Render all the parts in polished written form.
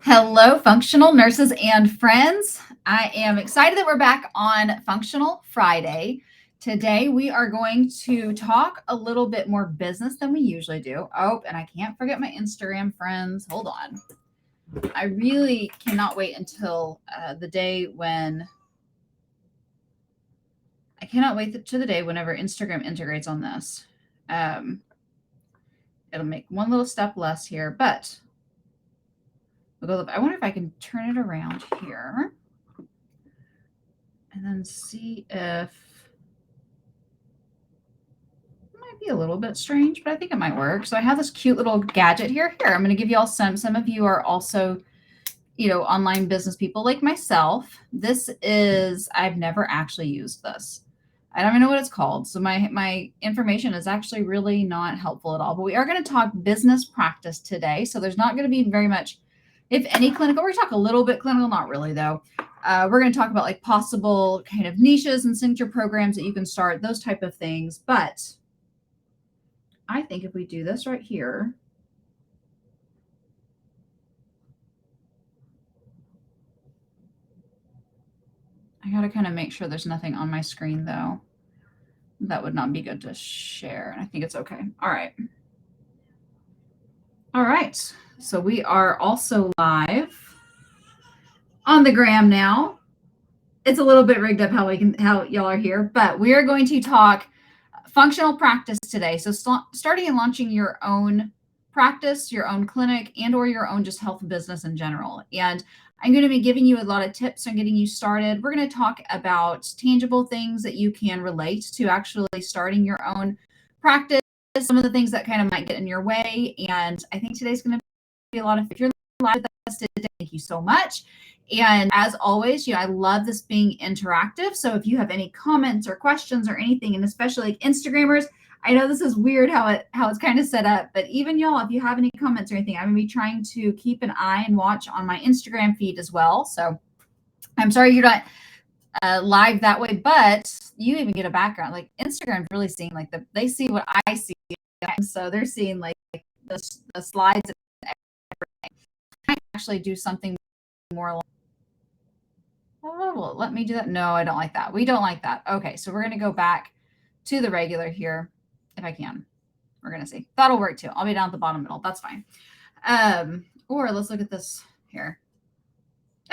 Hello, functional nurses and friends. I am excited that we're back on Functional Friday. Today, we are going to talk a little bit more business than we usually do. Oh, and I can't forget my Instagram friends. Hold on. I really cannot wait until the day when I cannot wait to the day whenever Instagram integrates on this. Um, it'll make one little step less here, but I wonder if I can turn it around here and then see if it might be a little bit strange, but I think it might work. So I have this cute little gadget here. I'm going to give you all some. Some of you are also, online business people like myself. This is, I've never actually used this. I don't even know what it's called. So my information is actually really not helpful at all. But we are going to talk business practice today. So there's not going to be very much, if any, clinical. We're going to talk a little bit clinical, not really though. We're going to talk about like possible kind of niches and signature programs that you can start, those type of things. But I think if we do this right here, I got to kind of make sure there's nothing on my screen though. That would not be good to share. And I think it's okay. All right. All right. So we are also live on the gram now. It's a little bit rigged up how y'all are here, but we are going to talk functional practice today. So starting and launching your own practice, your own clinic, and or your own just health business in general. And I'm going to be giving you a lot of tips on getting you started. We're going to talk about tangible things that you can relate to actually starting your own practice, some of the things that kind of might get in your way. And I think today's going to be a lot of, if you're live with us today, thank you so much. And as always, I love this being interactive. So if you have any comments or questions or anything, and especially like Instagrammers, I know this is weird how it's kind of set up, but even y'all, if you have any comments or anything, I'm gonna be trying to keep an eye and watch on my Instagram feed as well. So I'm sorry you're not live that way, but you even get a background. Like Instagram's really seeing like they see what I see, so they're seeing like the slides and everything. I actually do something more. Oh, let me do that. No, I don't like that. We don't like that. Okay, so we're going to go back to the regular here if I can. We're going to see. That'll work too. I'll be down at the bottom middle. That's fine. Or let's look at this here.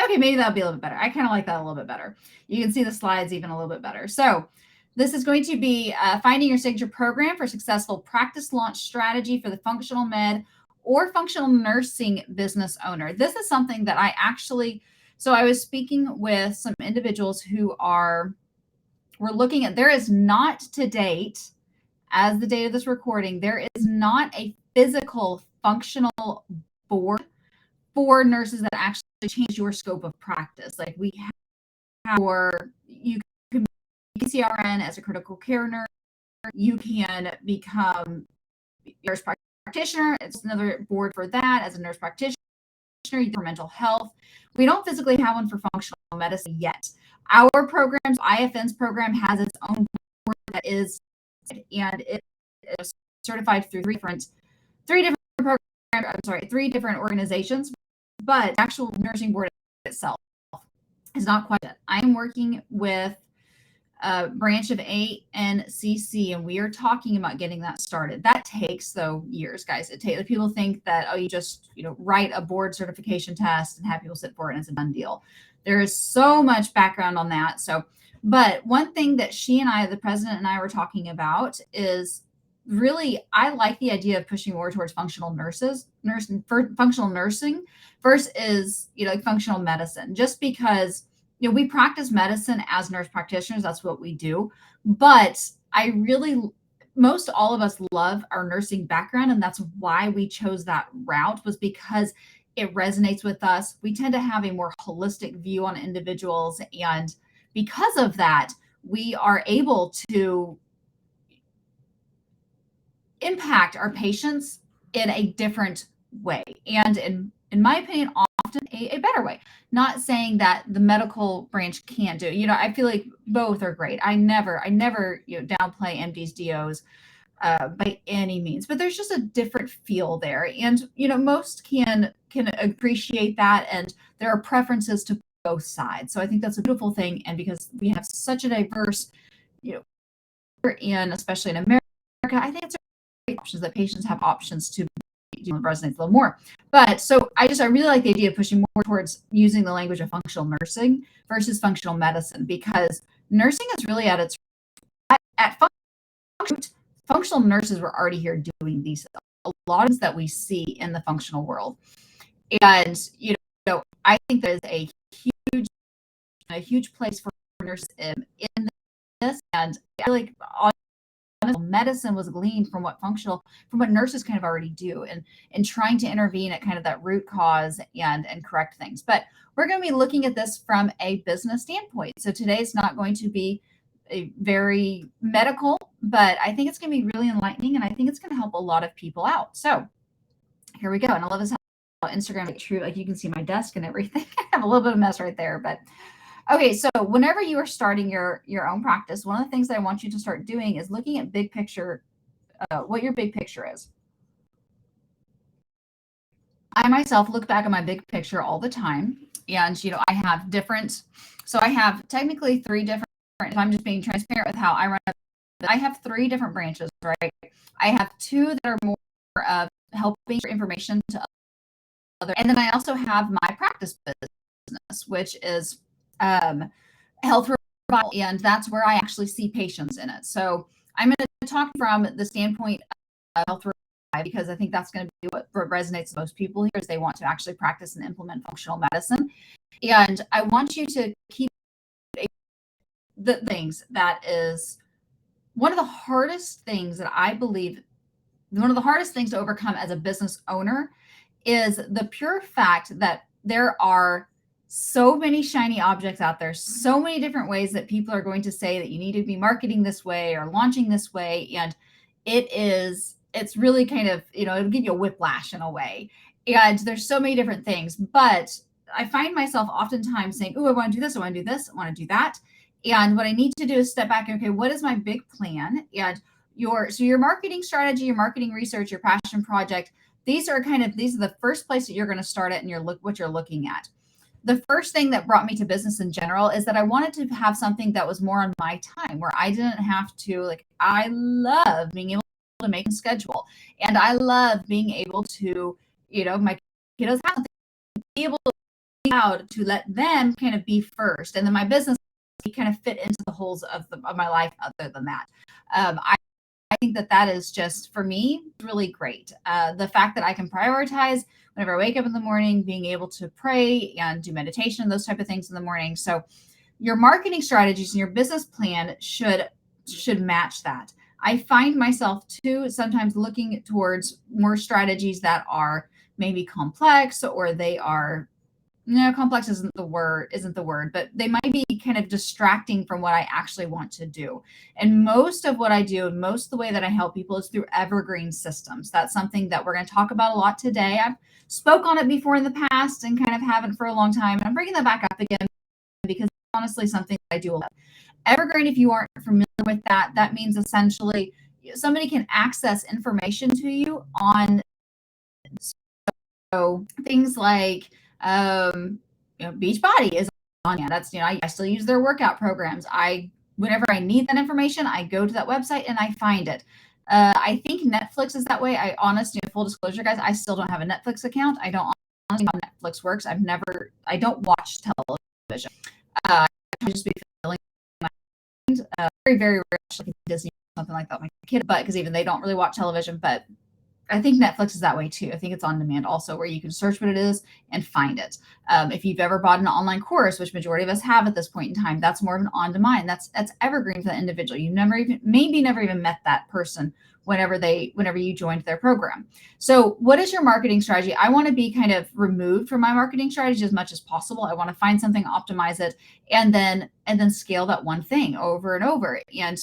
Okay, maybe that'll be a little bit better. I kind of like that a little bit better. You can see the slides even a little bit better. So this is going to be finding your signature program for successful practice launch strategy for the functional med or functional nursing business owner. This is something that I actually, so I was speaking with some individuals who we're looking at, there is not to date, as the date of this recording, there is not a physical functional board for nurses that actually change your scope of practice. Like we have, or you can be CRN as a critical care nurse, you can become nurse practitioner. It's another board for that as a nurse practitioner. For mental health. We don't physically have one for functional medicine yet. Our programs, IFN's program, has its own board that is, and it is certified through three different organizations, but the actual nursing board itself is not quite yet. I'm working with a branch of ANCC, and we are talking about getting that started. That takes, though, years, guys. People think that, you just, write a board certification test and have people sit for it and it's a done deal. There is so much background on that. So, but one thing that the president and I were talking about is really, I like the idea of pushing more towards functional functional nursing versus, like functional medicine, just because we practice medicine as nurse practitioners. That's what we do. But most all of us love our nursing background. And that's why we chose that route, was because it resonates with us. We tend to have a more holistic view on individuals. And because of that, we are able to impact our patients in a different way. And in my opinion, often a better way. Not saying that the medical branch can't do it. I feel like both are great. I never downplay MDs, DOs by any means, but there's just a different feel there. And most can can appreciate that, and there are preferences to both sides. So I think that's a beautiful thing. And because we have such a diverse, you know, in especially in America, I think it's a great options that patients have options to resonate a little more. But so I really like the idea of pushing more towards using the language of functional nursing versus functional medicine, because nursing is really at its at functional nurses were already here doing these a lot of things that we see in the functional world. And I think there's a huge place for nurses in this. And I feel like medicine was gleaned from what nurses kind of already do, and trying to intervene at kind of that root cause and correct things. But we're going to be looking at this from a business standpoint. So today's not going to be a very medical, but I think it's going to be really enlightening, and I think it's going to help a lot of people out. So here we go. And I love this how Instagram is true. Like you can see my desk and everything. I have a little bit of mess right there, but okay. So whenever you are starting your own practice, one of the things that I want you to start doing is looking at big picture, what your big picture is. I myself look back at my big picture all the time, and I have I have technically 3 different. If I'm just being transparent with how I run, I have 3 different branches, right? I have 2 that are more of helping information to other, and then I also have my practice business, which is health revival, and that's where I actually see patients in it. So I'm going to talk from the standpoint of health revival, because I think that's going to be what resonates with most people here, is they want to actually practice and implement functional medicine. And I want you to keep the things that is one of the hardest things that I believe, one of the hardest things to overcome as a business owner, is the pure fact that there are so many shiny objects out there, so many different ways that people are going to say that you need to be marketing this way or launching this way. And it's really kind of, it'll give you a whiplash in a way. And there's so many different things, but I find myself oftentimes saying, oh, I want to do this, I want to do this, I want to do that. And what I need to do is step back and, okay, what is my big plan? And your marketing strategy, your marketing research, your passion project, these are the first place that you're going to start at, and what you're looking at. The first thing that brought me to business in general is that I wanted to have something that was more on my time, where I didn't have to, I love being able to make a schedule, and I love being able to, my kiddos have to be able to be out to let them kind of be first, and then my business kind of fit into the holes of my life other than that. I think that is just, for me, really great. The fact that I can prioritize whenever I wake up in the morning, being able to pray and do meditation, those type of things in the morning. So your marketing strategies and your business plan should match that. I find myself too sometimes looking towards more strategies that are maybe complex, or they are, no, complex isn't the word, but they might be kind of distracting from what I actually want to do. And most of what I do, and most of the way that I help people, is through evergreen systems. That's something that we're going to talk about a lot today. I've spoke on it before in the past and kind of haven't for a long time. And I'm bringing that back up again because it's honestly something that I do a lot. Evergreen, if you aren't familiar with that, that means essentially somebody can access information to you on, so things like Beachbody is on. Yeah, that's, I still use their workout programs. Whenever I need that information, I go to that website and I find it. I think Netflix is that way. I honestly, full disclosure, guys, I still don't have a Netflix account. I don't honestly know how Netflix works. I don't watch television. I just be filling my mind. Very, very rare, like Disney, something like that with my kid, but because even they don't really watch television. But I think Netflix is that way too. I think it's on demand also, where you can search what it is and find it. If you've ever bought an online course, which majority of us have at this point in time, that's more of an on-demand. That's evergreen for the individual. You never even met that person whenever you joined their program. So what is your marketing strategy? I want to be kind of removed from my marketing strategy as much as possible. I want to find something, optimize it, and then scale that one thing over and over, and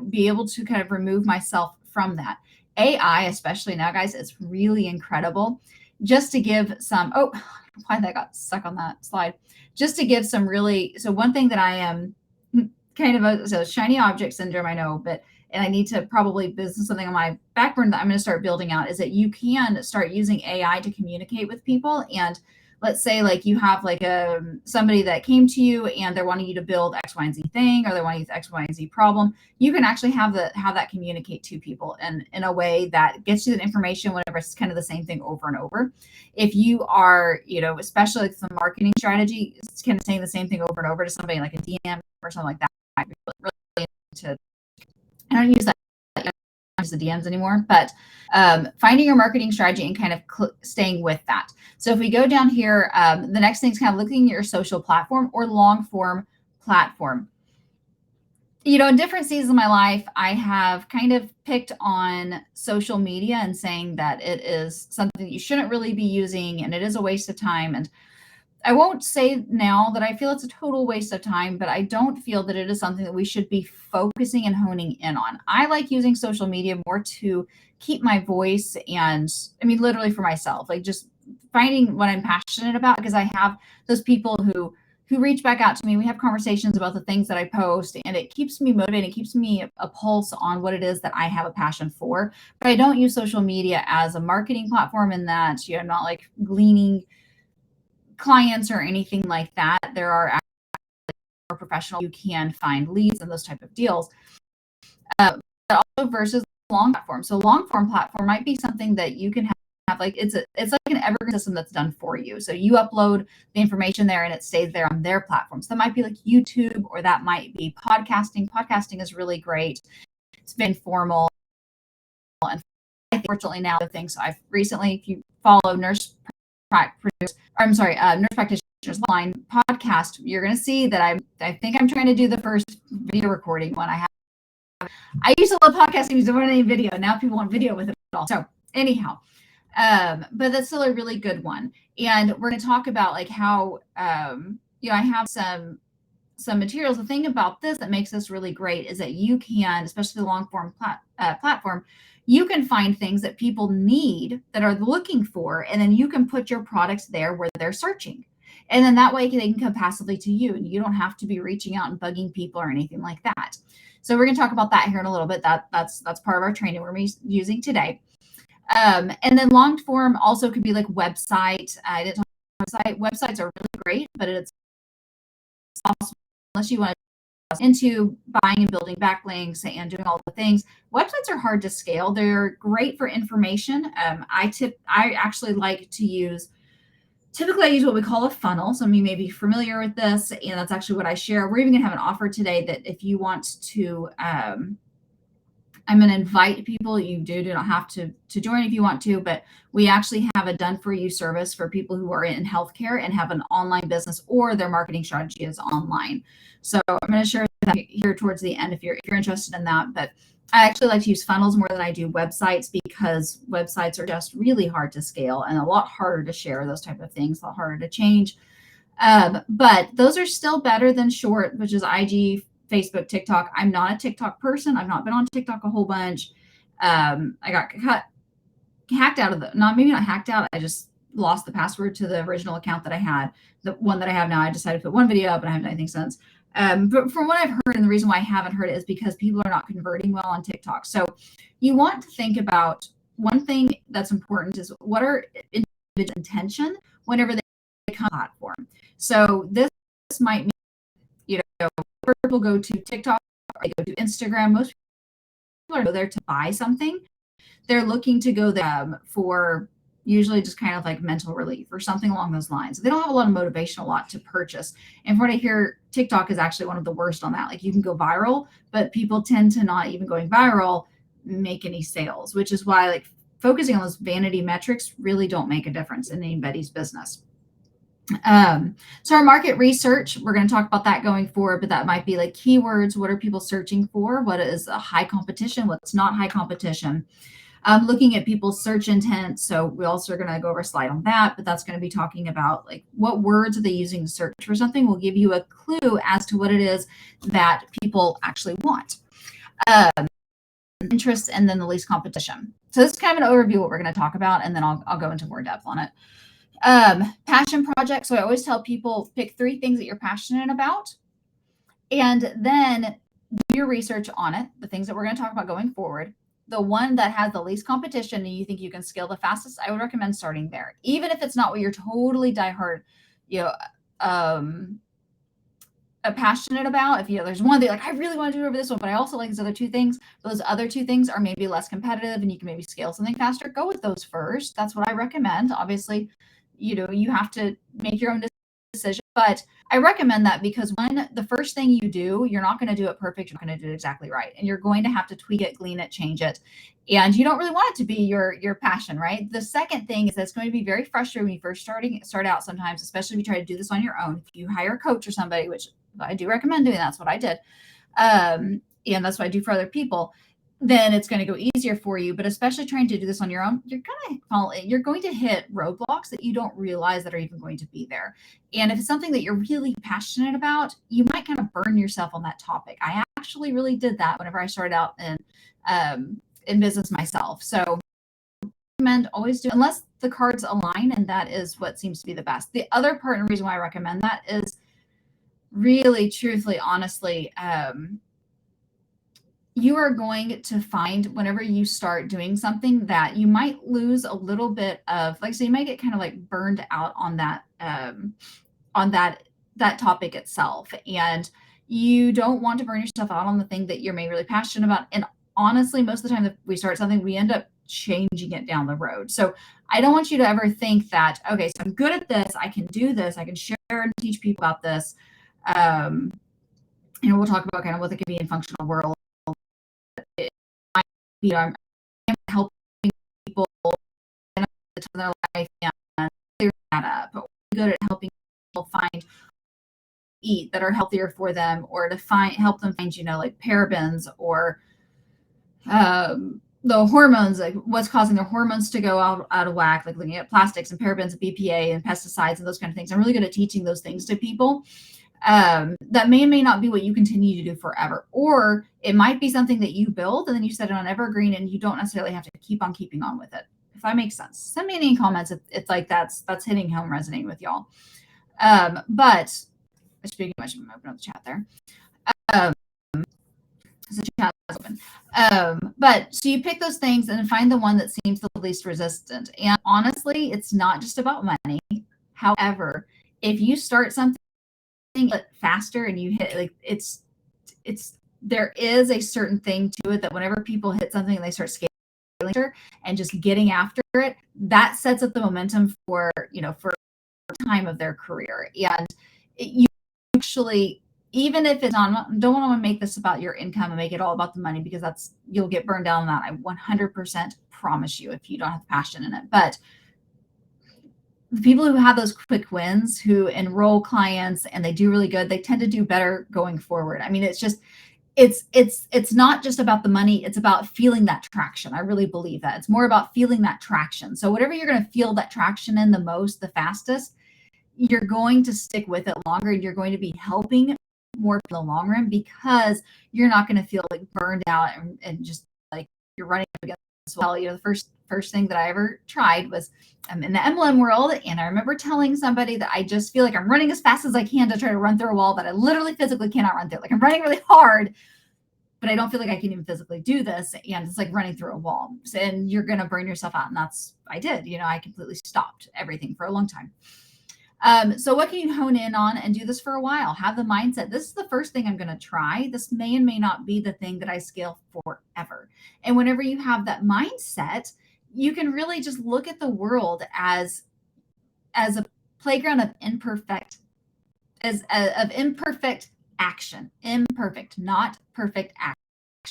be able to kind of remove myself from that. AI, especially now, guys, it's really incredible. Just to give some, why that got stuck on that slide. Just to give some so one thing that I am kind of so shiny object syndrome, I know, but and I need to probably, this is something on my back burner that I'm going to start building out, is that you can start using AI to communicate with people. And let's say like you have like somebody that came to you and they're wanting you to build X, Y, and Z thing, or they want to use X, Y, and Z problem. You can actually have that communicate to people and in a way that gets you the information whenever it's kind of the same thing over and over. If you are, especially like some marketing strategy, it's kind of saying the same thing over and over to somebody like a DM or something like that. Really to, I don't use that. I don't use the DMs anymore, but finding your marketing strategy and kind of staying with that. So if we go down here, the next thing is kind of looking at your social platform or long form platform. In different seasons of my life, I have kind of picked on social media and saying that it is something that you shouldn't really be using and it is a waste of time. And I won't say now that I feel it's a total waste of time, but I don't feel that it is something that we should be focusing and honing in on. I like using social media more to keep my voice and, literally for myself, like just finding what I'm passionate about, because I have those people who reach back out to me. We have conversations about the things that I post, and it keeps me motivated. It keeps me a pulse on what it is that I have a passion for. But I don't use social media as a marketing platform in that, I'm not like gleaning clients or anything like that. There are actually more professional, you can find leads and those type of deals. But also versus long platform. So long form platform might be something that you can have like it's like an evergreen system that's done for you. So you upload the information there and it stays there on their platform. So that might be like YouTube, or that might be podcasting. Podcasting is really great. It's been formal, and I think fortunately now the thing. So I've recently, if you follow Nurse Practitioner's Line podcast, you're going to see that I think I'm trying to do the first video recording one. I used to love podcasting because I didn't want any video. Now people want video with it all. So anyhow, but that's still a really good one. And we're going to talk about like how, I have some materials. The thing about this that makes this really great is that you can, especially the long form platform, you can find things that people need that are looking for, and then you can put your products there where they're searching. And then that way they can come passively to you, and you don't have to be reaching out and bugging people or anything like that. So we're going to talk about that here in a little bit. That's part of our training we're using today. And then long form also could be like website. I didn't talk about website. Websites are really great, but it's also, unless you want to into buying and building backlinks and doing all the things, websites are hard to scale. They're great for information. I actually like to use, typically I use what we call a funnel. Some of you may be familiar with this, and that's actually what I share. We're even gonna have an offer today that if you want to, I'm going to invite people. You do not have to join if you want to, but we actually have a done for you service for people who are in healthcare and have an online business, or their marketing strategy is online. So I'm going to share that here towards the end if you're interested in that. But I actually like to use funnels more than I do websites, because websites are just really hard to scale and a lot harder to share those type of things, a lot harder to change. But those are still better than short, which is IG, Facebook, TikTok. I'm not a TikTok person. I've not been on TikTok a whole bunch. I got hacked out of maybe not hacked out. I just lost the password to the original account that I had. The one that I have now, I decided to put one video up, and I haven't done anything since. But from what I've heard, and the reason why I haven't heard it is because people are not converting well on TikTok. So you want to think about one thing that's important is what are individual intention whenever they come to the platform. So this might mean, people go to TikTok, or they go to Instagram. Most people are there to buy something. They're looking to go there for usually just kind of like mental relief or something along those lines. They don't have a lot of motivation, a lot to purchase. And from what I hear, TikTok is actually one of the worst on that. Like you can go viral, but people tend to not even going viral make any sales, which is why like focusing on those vanity metrics really don't make a difference in anybody's business. So our market research, we're going to talk about that going forward, but that might be like keywords. What are people searching for? What is a high competition? What's not high competition? Looking at people's search intent. So we also are going to go over a slide on that, but that's going to be talking about like what words are they using to search for something. Will give you a clue as to what it is that people actually want. Interest, and then the least competition. So this is kind of an overview of what we're going to talk about, and then I'll go into more depth on it. Passion project. So I always tell people pick 3 things that you're passionate about, and then do your research on it, the things that we're going to talk about going forward. The one that has the least competition and you think you can scale the fastest, I would recommend starting there. Even if it's not what you're totally diehard, you know, passionate about. If there's one that like, I really want to do over this one, but I also like these other two things. Those other two things are maybe less competitive and you can maybe scale something faster. Go with those first. That's what I recommend. Obviously, you have to make your own decision, but I recommend that because the first thing you do, you're not going to do it perfect. You're not going to do it exactly right. And you're going to have to tweak it, glean it, change it. And you don't really want it to be your passion, right? The second thing is that's going to be very frustrating when you first start out sometimes, especially if you try to do this on your own. If you hire a coach or somebody, which I do recommend doing, that's what I did. And that's what I do for other people. Then it's going to go easier for you. But especially trying to do this on your own, you're going to hit roadblocks that you don't realize that are even going to be there. And if it's something that you're really passionate about, you might kind of burn yourself on that topic. I actually really did that whenever I started out in business myself. So I recommend always do, unless the cards align, and that is what seems to be the best. The other part and reason why I recommend that is really, truthfully, honestly, you are going to find whenever you start doing something that you might lose a little bit of, like, so you might get kind of like burned out on that topic itself. And you don't want to burn yourself out on the thing that you're maybe really passionate about. And honestly, most of the time that we start something, we end up changing it down the road. So I don't want you to ever think that, okay, so I'm good at this, I can do this, I can share and teach people about this. And we'll talk about kind of what it could be in functional world. I'm helping people in their life and clear that up. But we're good at helping people find eat that are healthier for them, or to help them find, like parabens or the hormones, like what's causing their hormones to go out of whack, like looking at plastics and parabens and BPA and pesticides and those kind of things. I'm really good at teaching those things to people. That may not be what you continue to do forever, or it might be something that you build and then you set it on evergreen and you don't necessarily have to keep on keeping on with it. If that makes sense, send me any comments if it's like that's hitting home, resonating with y'all. But speaking of which, I'm gonna open up the chat there. The chat is open. But so you pick those things and find the one that seems the least resistant. And honestly, it's not just about money. However, if you start something faster and you hit, like, it's there is a certain thing to it that whenever people hit something and they start scaling and just getting after it, that sets up the momentum for time of their career. And you actually, even if it's not, don't want to make this about your income and make it all about the money, because you'll get burned down on that. I 100% promise you, if you don't have passion in it. But the people who have those quick wins, who enroll clients and they do really good, they tend to do better going forward. I mean, it's not just about the money. It's about feeling that traction. I really believe that it's more about feeling that traction. So whatever you're going to feel that traction in the most, the fastest, you're going to stick with it longer, and you're going to be helping more in the long run, because you're not going to feel like burned out and just like you're running against. Well, the first thing that I ever tried was I'm in the MLM world, and I remember telling somebody that I just feel like I'm running as fast as I can to try to run through a wall, but I literally physically cannot run through. Like, I'm running really hard, but I don't feel like I can even physically do this, and it's like running through a wall. And you're going to burn yourself out, and I did. I completely stopped everything for a long time. So what can you hone in on and do this for a while? Have the mindset, this is the first thing I'm going to try. This may and may not be the thing that I scale forever. And whenever you have that mindset, you can really just look at the world as a playground of imperfect action. Imperfect, not perfect action.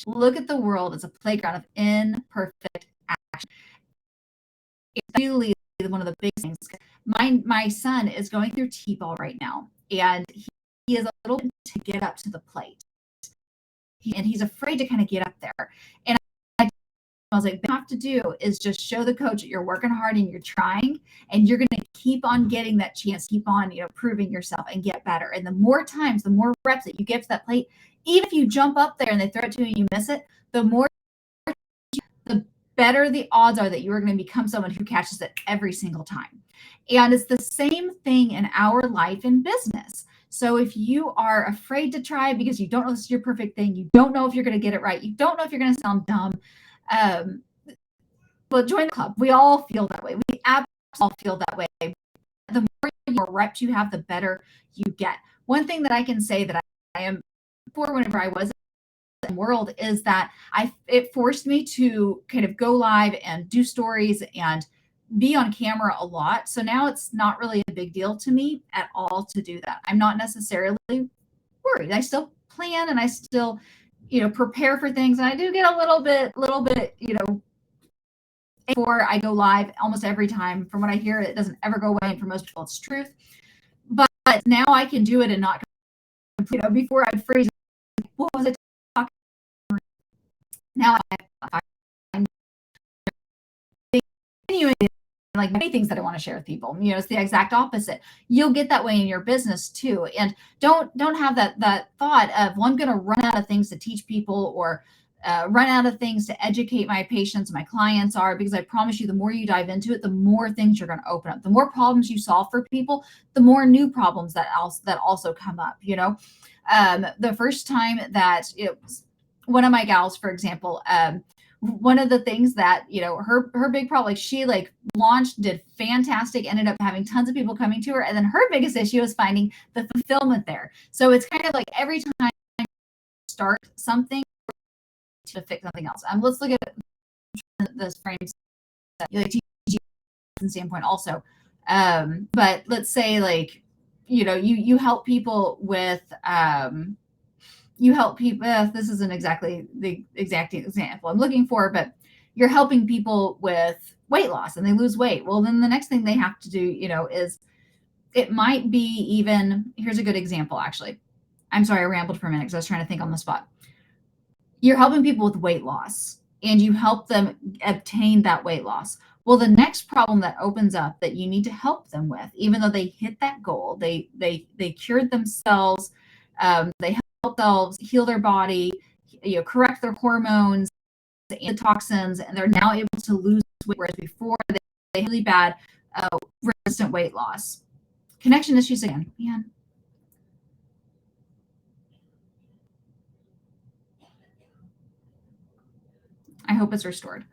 Look at the world as a playground of imperfect action. It's really one of the big things. My son is going through T-ball right now, and he is a little bit to get up to the plate. And he's afraid to kind of get up there. And I was like, what you have to do is just show the coach that you're working hard and you're trying, and you're going to keep on getting that chance, keep on, proving yourself and get better. And the more times, the more reps that you get to that plate, even if you jump up there and they throw it to you and you miss it, the better the odds are that you are going to become someone who catches it every single time. And it's the same thing in our life and business. So if you are afraid to try because you don't know this is your perfect thing, you don't know if you're going to get it right, you don't know if you're going to sound dumb, um, well, join the club. We all feel that way. We absolutely all feel that way. The more reps you have, the better you get. One thing that I can say that I am for whenever I was in the world is that it forced me to kind of go live and do stories and be on camera a lot. So now it's not really a big deal to me at all to do that. I'm not necessarily worried. I still plan and I still, prepare for things. And I do get a little bit, before I go live almost every time. From what I hear, it doesn't ever go away. And for most people, it's truth. But now I can do it and not, before I'd freeze. What was it? Now I'm continuing like many things that I want to share with people. It's the exact opposite. You'll get that way in your business too. And don't have that thought of, well, I'm going to run out of things to teach people or run out of things to educate my patients, my clients are, because I promise you, the more you dive into it, the more things you're going to open up. The more problems you solve for people, the more new problems that also come up. The first time that one of my gals, for example, one of the things that her big problem, like she launched, did fantastic, ended up having tons of people coming to her, and then her biggest issue is finding the fulfillment there. So it's kind of like every time you start something to fix something else. Let's look at this frame like standpoint also, but let's say you help people with this isn't exactly the exact example I'm looking for, but you're helping people with weight loss and they lose weight. Well, then the next thing they have to do, is it might be even, here's a good example, actually. I'm sorry, I rambled for a minute because I was trying to think on the spot. You're helping people with weight loss and you help them obtain that weight loss. Well, the next problem that opens up that you need to help them with, even though they hit that goal, they cured themselves, they help themselves heal their body, correct their hormones and toxins, and they're now able to lose weight, whereas before they had really bad resistant weight loss. Connection issues again, man. I hope it's restored.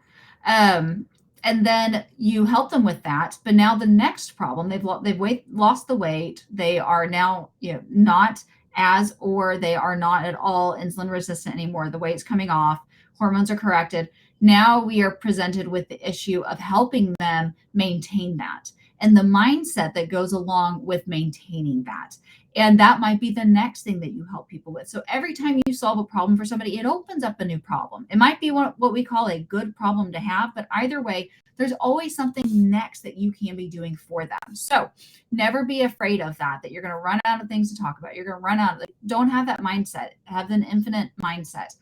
And then you help them with that. But now the next problem, they've lost the weight. They are now, not or they are not at all insulin resistant anymore. The weight's coming off. Hormones are corrected. Now we are presented with the issue of helping them maintain that and the mindset that goes along with maintaining that. And that might be the next thing that you help people with. So every time you solve a problem for somebody, it opens up a new problem. It might be what we call a good problem to have, but either way, there's always something next that you can be doing for them. So never be afraid of that you're going to run out of things to talk about. You're going to run out. Don't have that mindset. Have an infinite mindset.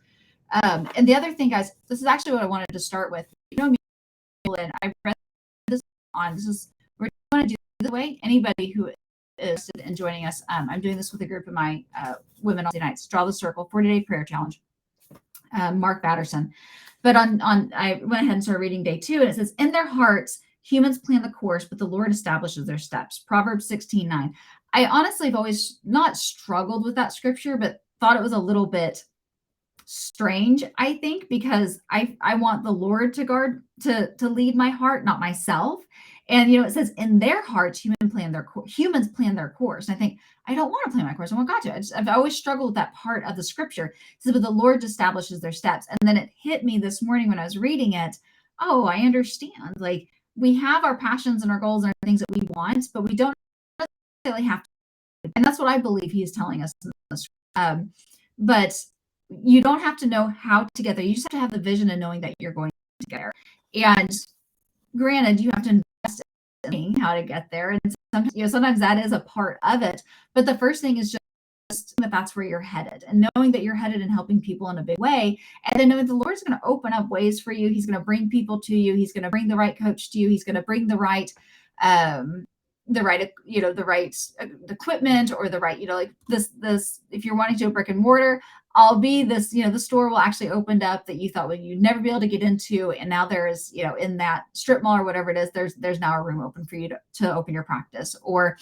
And the other thing, guys, this is actually what I wanted to start with. Me, and I read this we're going to do the way anybody who is interested in joining us. I'm doing this with a group of my women on Wednesday nights. Draw the Circle 40-day prayer challenge. Mark Batterson. But I went ahead and started reading day 2, and it says, in their hearts, humans plan the course, but the Lord establishes their steps. Proverbs 16:9. I honestly have always not struggled with that scripture, but thought it was a little bit strange, I think, because I want the Lord to lead my heart, not myself. And it says in their hearts, humans plan their course. And I think I don't want to plan my course. I want God to. I've always struggled with that part of the scripture. It says, but the Lord establishes their steps. And then it hit me this morning when I was reading it. Oh, I understand. Like we have our passions and our goals and our things that we want, but we don't necessarily have to. And that's what I believe He is telling us in this. But you don't have to know how to get there. You just have to have the vision and knowing that you're going to get there. And granted, you have to invest in how to get there. And sometimes that is a part of it. But the first thing is just that that's where you're headed, and knowing that you're headed and helping people in a big way. And then knowing the Lord's going to open up ways for you. He's going to bring people to you. He's going to bring the right coach to you. He's going to bring the right equipment or the right, like this, if you're wanting to do a brick and mortar, I'll be this, the store will actually opened up that you thought you'd never be able to get into. And now there's, in that strip mall or whatever it is, there's now a room open for you to open your practice. Or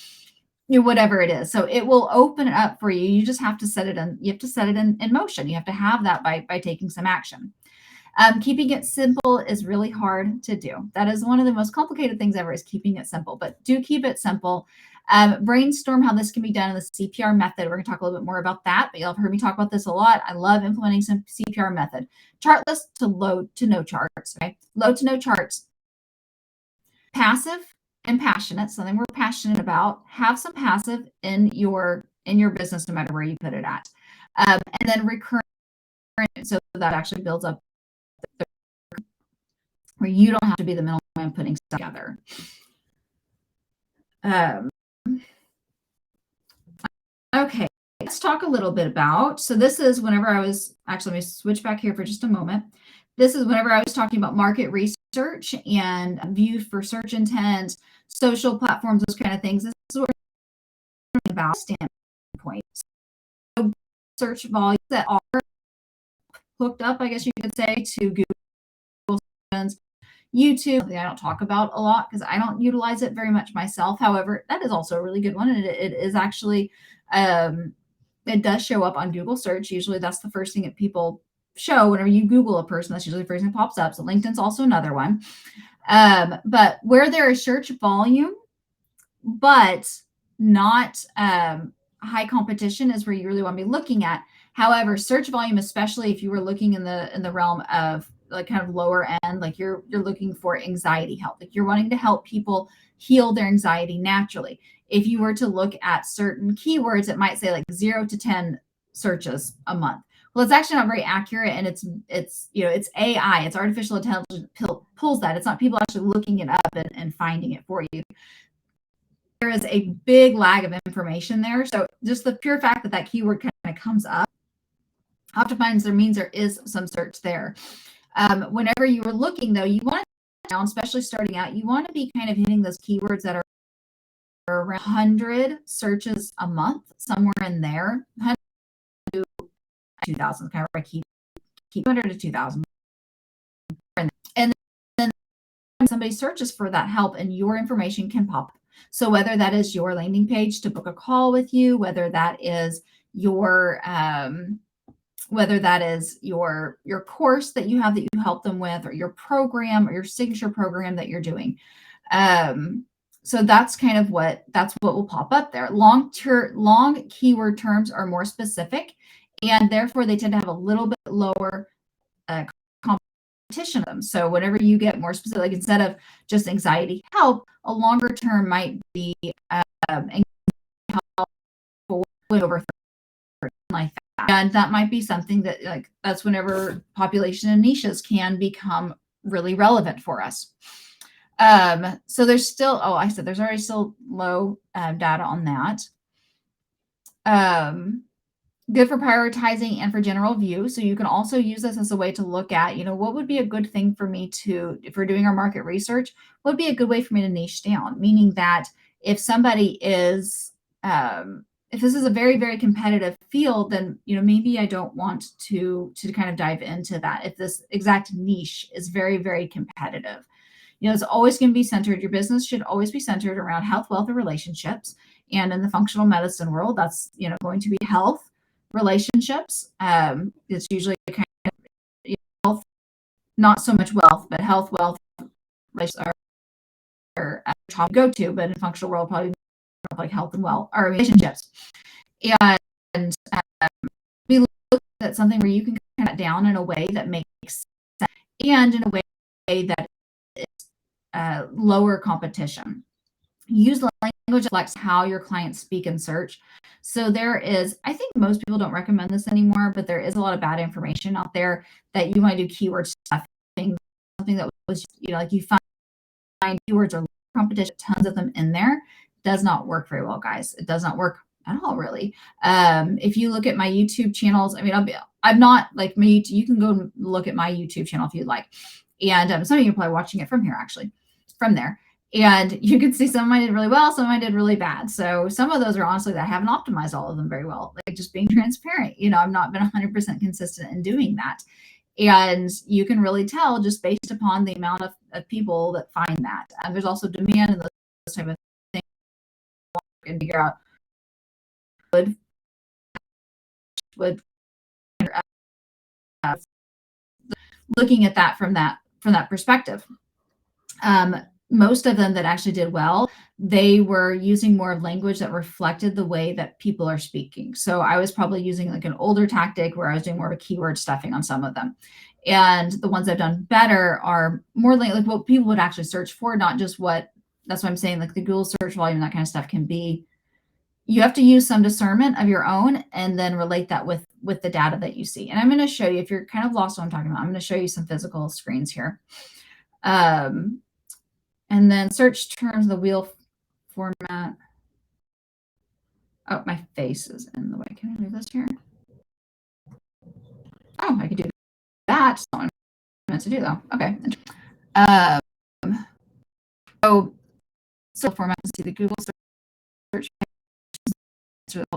whatever it is. So it will open it up for you. You just have to set it in. You have to set it in motion. You have to have that by taking some action. Keeping it simple is really hard to do. That is one of the most complicated things ever, is keeping it simple, but do keep it simple. Brainstorm how this can be done in the CPR method. We're going to talk a little bit more about that, but you'll have heard me talk about this a lot. I love implementing some CPR method. Chart list to low to no charts. Okay, low to no charts. Passive and passionate, something we're passionate about. Have some passive in your business, no matter where you put it at, and then recurrent, so that actually builds up where you don't have to be the middleman putting stuff together. Okay, let's talk a little bit about, so this is whenever I was, actually, let me switch back here for just a moment. This is whenever I was talking about market research and view for search intent, social platforms, those kind of things. This is what we're talking about standpoint. So search volumes that are hooked up, I guess you could say, to Google, YouTube, something I don't talk about a lot because I don't utilize it very much myself. However, that is also a really good one. And it is actually, it does show up on Google search. Usually that's the first thing that people show whenever you Google a person. That's usually the first thing that pops up. So LinkedIn's also another one. But where there is search volume, but not high competition, is where you really want to be looking at. However, search volume, especially if you were looking in the realm of like kind of lower end, like you're looking for anxiety help, like you're wanting to help people heal their anxiety naturally. If you were to look at certain keywords, it might say like 0 to 10 searches a month. Well, it's actually not very accurate, and it's it's AI, it's artificial intelligence pulls that. It's not people actually looking it up and finding it for you. There is a big lag of information there. So just the pure fact that that keyword kind of comes up oftentimes there means there is some search there. Whenever you are looking, though, you want to, especially starting out, you want to be kind of hitting those keywords that are around 100 searches a month, somewhere in there. 100 to 2,000, kind of like keep 100 to 2,000. And then somebody searches for that help, and your information can pop. So whether that is your landing page to book a call with you, whether that is your your course that you have that you help them with, or your program or your signature program that you're doing. So that's kind of what will pop up there. Long keyword terms are more specific, and therefore they tend to have a little bit lower competition of them. So whenever you get more specific, like instead of just anxiety help, a longer term might be anxiety help for over 30, like that. And that might be something that, like, that's whenever population and niches can become really relevant for us. So there's still, I said there's already still low data on that. Good for prioritizing and for general view. So you can also use this as a way to look at, what would be a good thing for me to, if we're doing our market research, what would be a good way for me to niche down? Meaning that if somebody is, if this is a very, very competitive field, then, maybe I don't want to kind of dive into that. If this exact niche is very, very competitive, it's always going to be centered. Your business should always be centered around health, wealth, and relationships. And in the functional medicine world, that's, going to be health, relationships. It's usually kind of health, not so much wealth, but health, wealth, are top go to, but in functional world, probably like health and wealth or relationships. And we look at something where you can cut it down in a way that makes sense, and in a way that is lower competition. Use language that reflects how your clients speak and search. So there is, I think most people don't recommend this anymore, but there is a lot of bad information out there that you want to do keyword stuffing, something that was, like you find keywords or competition, tons of them in there. Does not work very well, guys. It does not work at all, really. If you look at my YouTube channels, I mean, I'm not like me. You can go look at my YouTube channel if you'd like. And some of you are probably watching it from here, actually, from there. And you can see some of mine did really well, some of mine did really bad. So some of those are honestly that I haven't optimized all of them very well. Like, just being transparent, I've not been 100% consistent in doing that. And you can really tell just based upon the amount of people that find that. And there's also demand in those type of things. and figure out would looking at that from that perspective. Most of them that actually did well, they were using more of language that reflected the way that people are speaking. So I was probably using like an older tactic where I was doing more of a keyword stuffing on some of them. And the ones I've done better are more like what people would actually search for, not just what, that's what I'm saying, like the Google search volume, that kind of stuff can be, you have to use some discernment of your own and then relate that with the data that you see. And I'm going to show you, if you're kind of lost what I'm talking about, I'm going to show you some physical screens here. And then search terms, the wheel format. Oh, my face is in the way. Can I do this here? Oh, I could do that. That's not what I meant to do though. Okay. So format, see the Google search.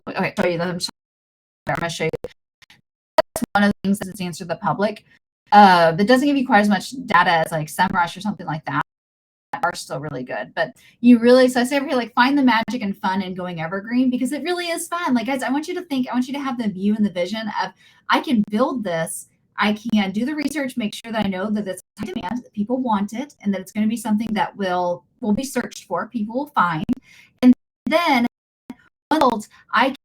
Okay, show you that. I'm going to show you. That's one of the things that it's answered the public. That doesn't give you quite as much data as like SEMrush or something like that. Are still really good, but you really, so I say over here, like find the magic and fun in going evergreen, because it really is fun. Like, guys, I want you to have the view and the vision of, I can build this, I can do the research, make sure that I know that it's high demand, that people want it, and that it's going to be something that will be searched for, people will find. And then once I can,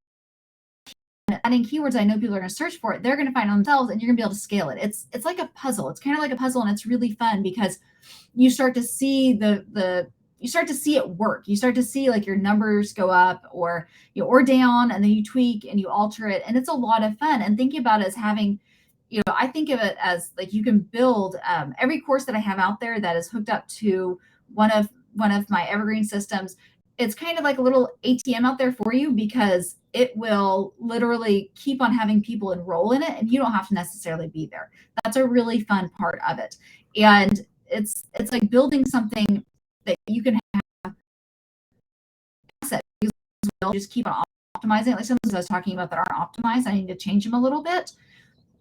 adding keywords I know people are going to search for it, they're going to find it themselves, and you're going to be able to scale it. It's like a puzzle. It's kind of like a puzzle, and it's really fun because you start to see you start to see it work. You start to see like your numbers go up or down, and then you tweak and you alter it. And it's a lot of fun. And thinking about it as having, I think of it as like you can build every course that I have out there that is hooked up to one of my evergreen systems. It's kind of like a little ATM out there for you, because it will literally keep on having people enroll in it, and you don't have to necessarily be there. That's a really fun part of it. And it's like building something that you can have asset. We'll just keep on optimizing. Like some of those I was talking about that aren't optimized, I need to change them a little bit.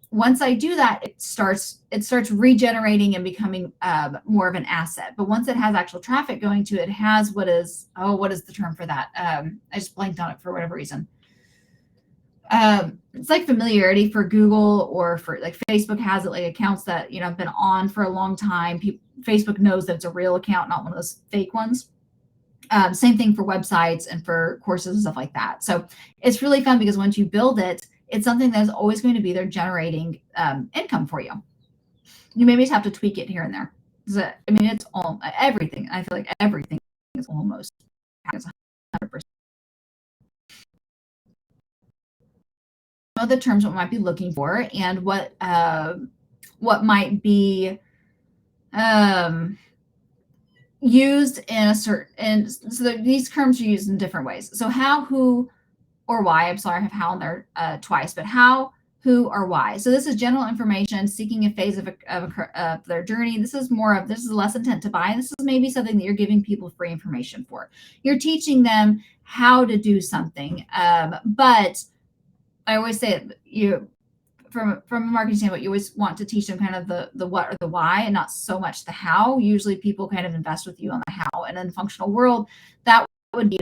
Once I do that, it starts regenerating and becoming more of an asset. But once it has actual traffic going to it, has what is the term for that? I just blanked on it for whatever reason. It's like familiarity for Google, or for like Facebook has it, like accounts that have been on for a long time. Facebook knows that it's a real account, not one of those fake ones. Same thing for websites and for courses and stuff like that. So it's really fun because once you build it, it's something that's always going to be there generating income for you. You maybe just have to tweak it here and there. I mean, it's all everything. I feel like everything is almost 100%. Know the terms what might be looking for, and what might be used in a certain, and so these terms are used in different ways. So how, who, or why. I'm sorry, I have how in there twice, but how, who, or why. So this is general information, seeking a phase of their journey. This is less intent to buy. This is maybe something that you're giving people free information for. You're teaching them how to do something, but I always say from a marketing standpoint, you always want to teach them kind of the what or the why, and not so much the how. Usually people kind of invest with you on the how, and in the functional world, that would be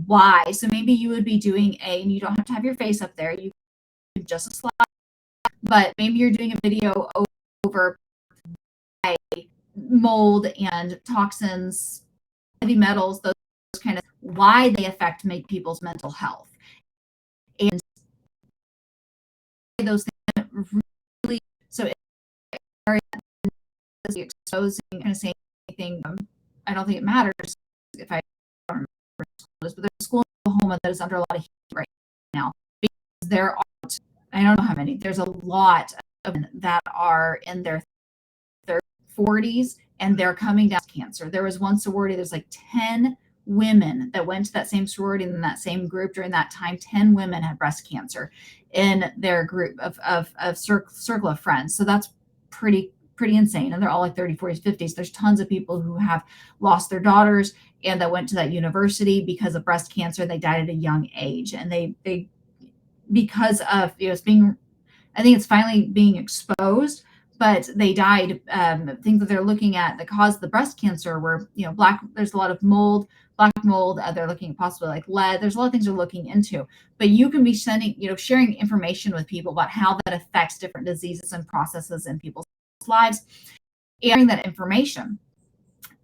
why. So maybe you would be doing and you don't have to have your face up there, you can just a slide, but maybe you're doing a video over why mold and toxins, heavy metals, those kind of why they affect people's mental health. And those things really, so exposing, kind of saying anything, I don't think it matters if I don't remember this, but there's a school in Oklahoma that is under a lot of heat right now, because there are, I don't know how many, there's a lot of them that are in their 40s, and they're coming down with cancer. There was one sorority, there's like 10 women that went to that same sorority, and in that same group during that time, 10 women had breast cancer in their group of circle of friends. So that's pretty insane. And they're all like 30s, 40s, 50s. There's tons of people who have lost their daughters and that went to that university because of breast cancer. They died at a young age, and they because of it's being, I think it's finally being exposed, but they died. Things that they're looking at that caused the breast cancer were, there's a lot of mold, black mold. They're looking at possibly like lead. There's a lot of things they're looking into, but you can be sharing information with people about how that affects different diseases and processes in people's lives, and sharing that information.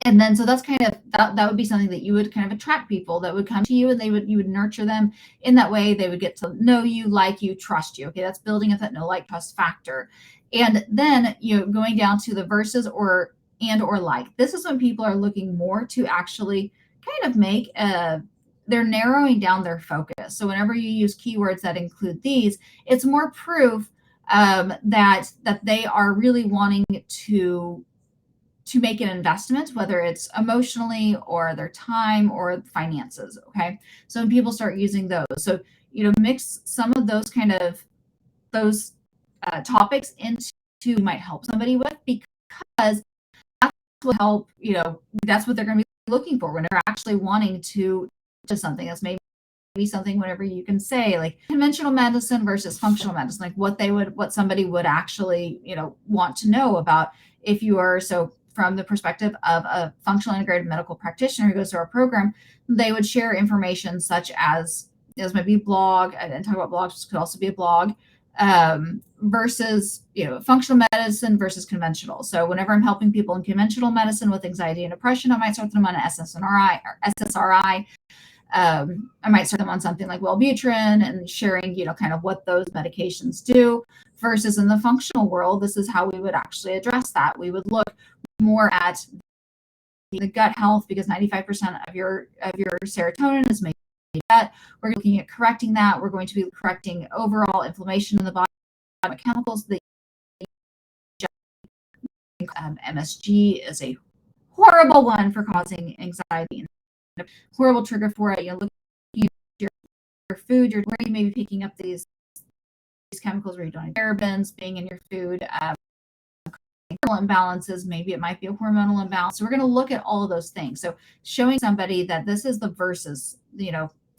And then, so that's kind of, that would be something that you would kind of attract people that would come to you, and you would nurture them in that way. They would get to know you, like you, trust you. Okay. That's building up that know, like, trust factor. And then, going down to the versus or like, this is when people are looking more to actually kind of make they're narrowing down their focus. So whenever you use keywords that include these, it's more proof that they are really wanting to make an investment, whether it's emotionally or their time or finances. Okay. So when people start using those, so, mix some of those kind of those topics into might help somebody with, because that's what help, that's what they're going to be looking for when they're actually wanting to something that's maybe something, whenever you can say like conventional medicine versus functional medicine, like what somebody would actually, want to know about. If you are, so from the perspective of a functional integrated medical practitioner who goes through our program, they would share information such as, this might be a blog, and talk about blogs, could also be a blog, versus, functional medicine versus conventional. So whenever I'm helping people in conventional medicine with anxiety and depression, I might start them on an SSRI. I might start them on something like Wellbutrin, and sharing, kind of what those medications do, versus in the functional world, this is how we would actually address that. We would look more at the gut health, because 95% of your serotonin is made gut. We're looking at correcting that. We're going to be correcting overall inflammation in the body, chemicals that MSG is a horrible one for causing anxiety, horrible trigger for it. Looking at your food, where you may be picking up these chemicals, where you don't have parabens being in your food, imbalances, maybe it might be a hormonal imbalance. So we're going to look at all of those things. So showing somebody that this is the versus,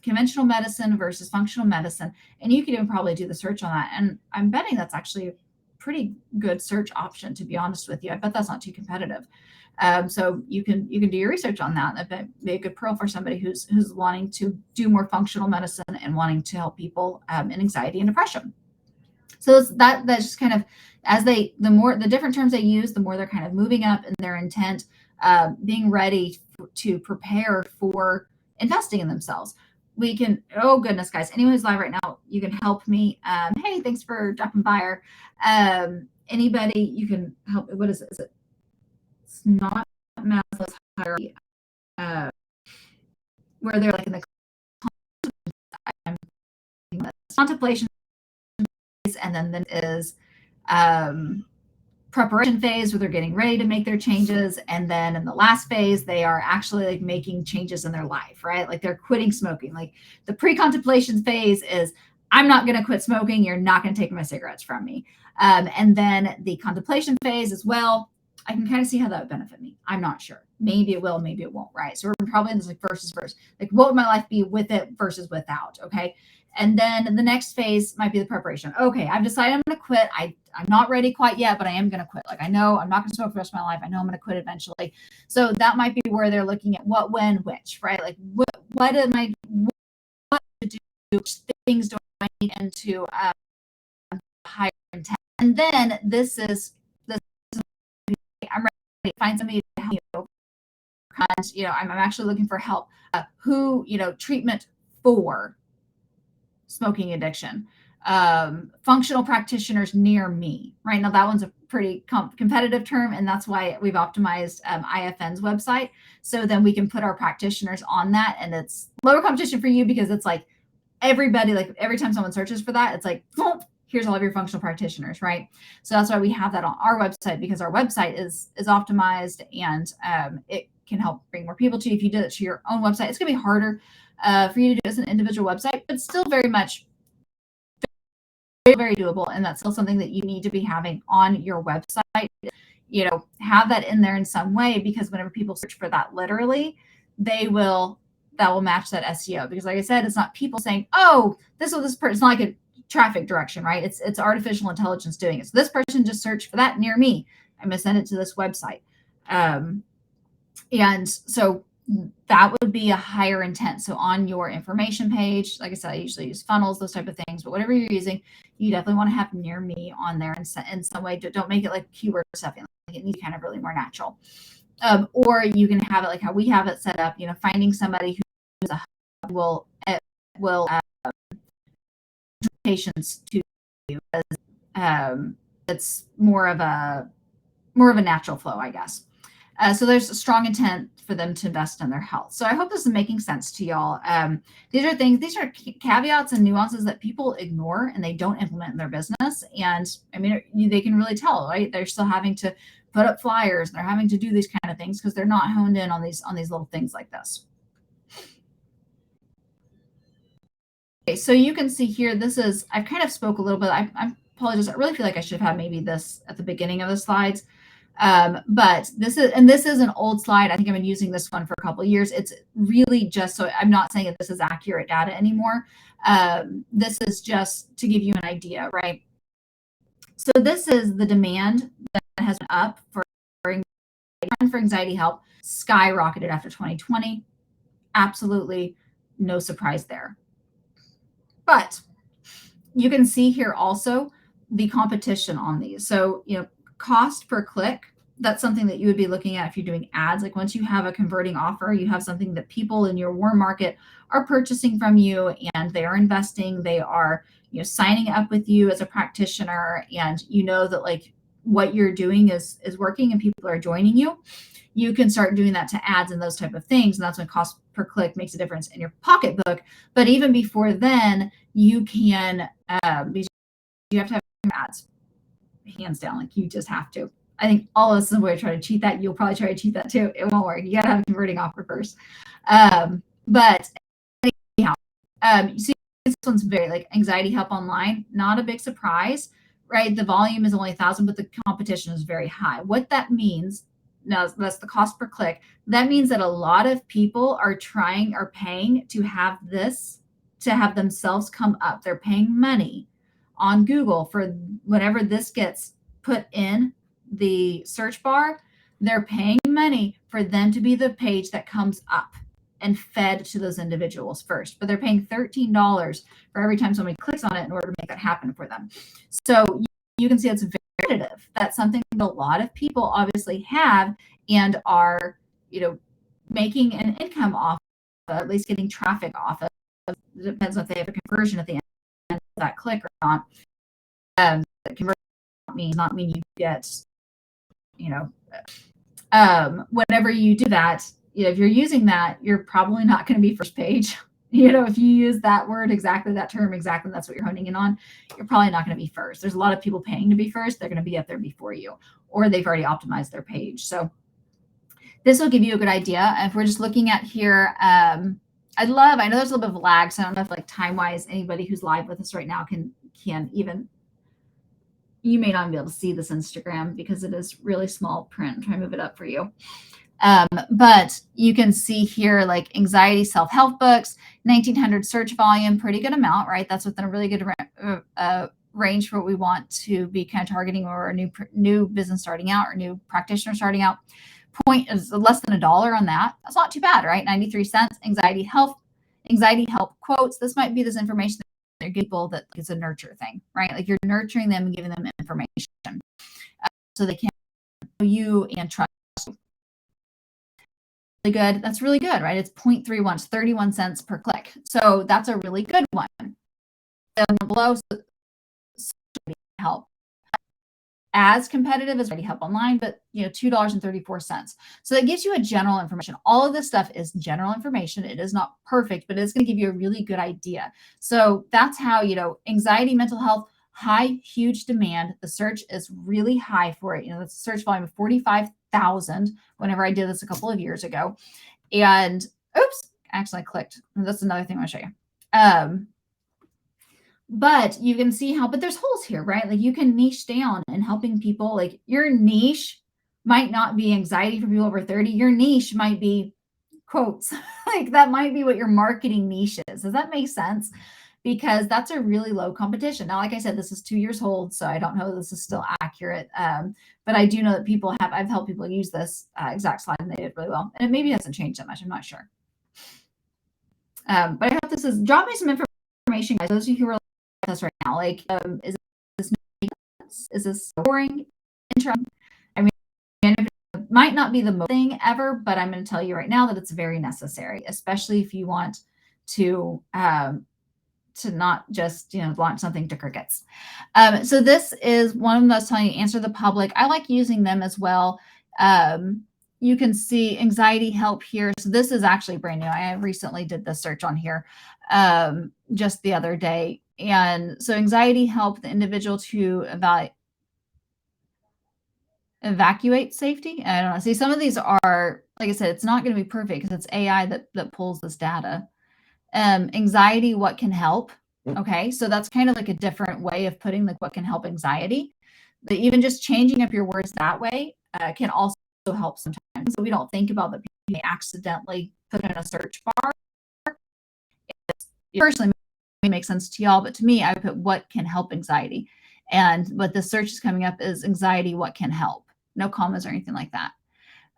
conventional medicine versus functional medicine, and you could even probably do the search on that. And I'm betting that's actually a pretty good search option, to be honest with you. I bet that's not too competitive. So you can do your research on that. That'd be a good pearl for somebody who's wanting to do more functional medicine and wanting to help people in anxiety and depression. So that's just kind of, as the different terms they use, the more they're kind of moving up in their intent, being ready to prepare for investing in themselves. We can, oh goodness, guys, anyone who's live right now, you can help me. Hey, thanks for dropping by. Anybody, you can help. What is it? Is it? It's not Maslow's hierarchy, where they're like in the contemplation, and then is preparation phase, where they're getting ready to make their changes, and then in the last phase they are actually like making changes in their life, right? Like they're quitting smoking. Like the pre-contemplation phase is, I'm not going to quit smoking, you're not going to take my cigarettes from me. And then the contemplation phase as well, I can kind of see how that would benefit me. I'm not sure. Maybe it will, maybe it won't, right? So we're probably in this like versus, like what would my life be with it versus without, okay? And then the next phase might be the preparation. Okay, I've decided I'm going to quit. I'm not ready quite yet, but I am going to quit. Like I know I'm not going to smoke for the rest of my life. I know I'm going to quit eventually. So that might be where they're looking at what, when, which, right? Like what to do, which things do I need into higher intent. And then this is I'm ready to find somebody to help you. And, I'm actually looking for help. Who, treatment for smoking addiction, functional practitioners near me. Right now, that one's a pretty competitive term, and that's why we've optimized IFN's website, so then we can put our practitioners on that, and it's lower competition for you, because it's like everybody, like every time someone searches for that, it's like, here's all of your functional practitioners, right? So that's why we have that on our website, because our website is optimized, and it can help bring more people to you. If you did it to your own website, it's going to be harder for you to do as an individual website, but still very much very doable. And that's still something that you need to be having on your website. Have that in there in some way, because whenever people search for that, literally, that will match that SEO. Because like I said, it's not people saying, oh, this person, it's not like a traffic direction, right? It's artificial intelligence doing it. So this person just searched for that near me. I'm going to send it to this website. And so that would be a higher intent. So on your information page, like I said, I usually use funnels, those type of things, but whatever you're using, you definitely want to have near me on there in some way. Don't make it like keyword stuffing. Like it needs to be kind of really more natural. Or you can have it like how we have it set up, finding somebody who's a will patients to you. It's more of a natural flow, I guess. So there's a strong intent for them to invest in their health. So I hope this is making sense to y'all. These are caveats and nuances that people ignore and they don't implement in their business. And I mean, they can really tell, right? They're still having to put up flyers and they're having to do these kind of things because they're not honed in on these little things like this. Okay, so you can see here, I've kind of spoke a little bit. I apologize. I really feel like I should have had maybe this at the beginning of the slides. But this is an old slide. I think I've been using this one for a couple of years. It's really just, so I'm not saying that this is accurate data anymore. This is just to give you an idea, right? So this is the demand that has been up for anxiety help, skyrocketed after 2020. Absolutely no surprise there. But you can see here also the competition on these. So, cost per click, that's something that you would be looking at if you're doing ads. Like once you have a converting offer, you have something that people in your warm market are purchasing from you and they are investing, they are, signing up with you as a practitioner, and that like what you're doing is working and people are joining you. You can start doing that to ads and those type of things. And that's when cost per click makes a difference in your pocketbook. But even before then, you can, you have to have ads, hands down. Like you just have to. I think all of us in a way try to cheat that. You'll probably try to cheat that too. It won't work. You got to have a converting offer first. But anyhow, you see this one's very like anxiety help online. Not a big surprise, right? The volume is only 1,000, but the competition is very high. What that means, now that's the cost per click. That means that a lot of people are paying to have themselves come up. They're paying money on Google for whenever this gets put in the search bar. They're paying money for them to be the page that comes up and fed to those individuals first. But they're paying $13 for every time somebody clicks on it in order to make that happen for them. So you can see it's very competitive. That's something that a lot of people obviously have and are, making an income off of, at least getting traffic off of. It depends if they have a conversion at the end of that click or not. Conversion not mean you get, whenever you do that, if you're using that, you're probably not going to be first page. If you use that word exactly, that term exactly, that's what you're honing in on, you're probably not going to be first. There's a lot of people paying to be first. They're going to be up there before you, or they've already optimized their page. So this will give you a good idea. And if we're just looking at here, I know there's a little bit of lag, so I don't know if like time-wise, anybody who's live with us right now can even, you may not be able to see this Instagram because it is really small print. I'm trying to move it up for you. But you can see here like anxiety self-help books, 1,900 search volume, pretty good amount, right? That's within a really good range for what we want to be kind of targeting, or a new business starting out or new practitioner starting out. Point is less than $1 on that. That's not too bad, right? 93 cents. Anxiety help quotes. This might be this information that you're people that is a nurture thing, right? Like you're nurturing them and giving them information so they can know you and trust you. Really good. That's really good, right? It's 0.31, it's 31 cents per click. So that's a really good one. Below, help. As competitive as Ready Help Online, but $2.34. So that gives you a general information. All of this stuff is general information. It is not perfect, but it's going to give you a really good idea. So that's how, anxiety, mental health, high, huge demand. The search is really high for it. The search volume of 45,000 whenever I did this a couple of years ago. And oops, actually I clicked. That's another thing I want to show you. But you can see but there's holes here, right? Like you can niche down and helping people. Like your niche might not be anxiety for people over 30. Your niche might be quotes. Like that might be what your marketing niche is. Does that make sense? because that's a really low competition. Now, like I said, this is 2 years old, so I don't know if this is still accurate. But I do know that I've helped people use this exact slide and they did really well. And it maybe hasn't changed that much. I'm not sure. But I hope this is, drop me some information, guys. Those of you who are with us right now, like, is this making sense? Is this boring? Interesting? I mean, it might not be the most thing ever, but I'm going to tell you right now that it's very necessary, especially if you want to not just, launch something to crickets. So this is one of them that's telling you answer the public. I like using them as well. You can see anxiety help here. So this is actually brand new. I recently did the search on here just the other day. And so anxiety help the individual to evacuate safety. I don't know. See, some of these are, like I said, it's not going to be perfect because it's AI that pulls this data. Anxiety, what can help? Okay, so that's kind of like a different way of putting like what can help anxiety. That even just changing up your words that way can also help sometimes. So we don't think about that people may accidentally put in a search bar. It personally may make sense to y'all, but to me, I would put what can help anxiety. And what the search is coming up is anxiety, what can help? No commas or anything like that.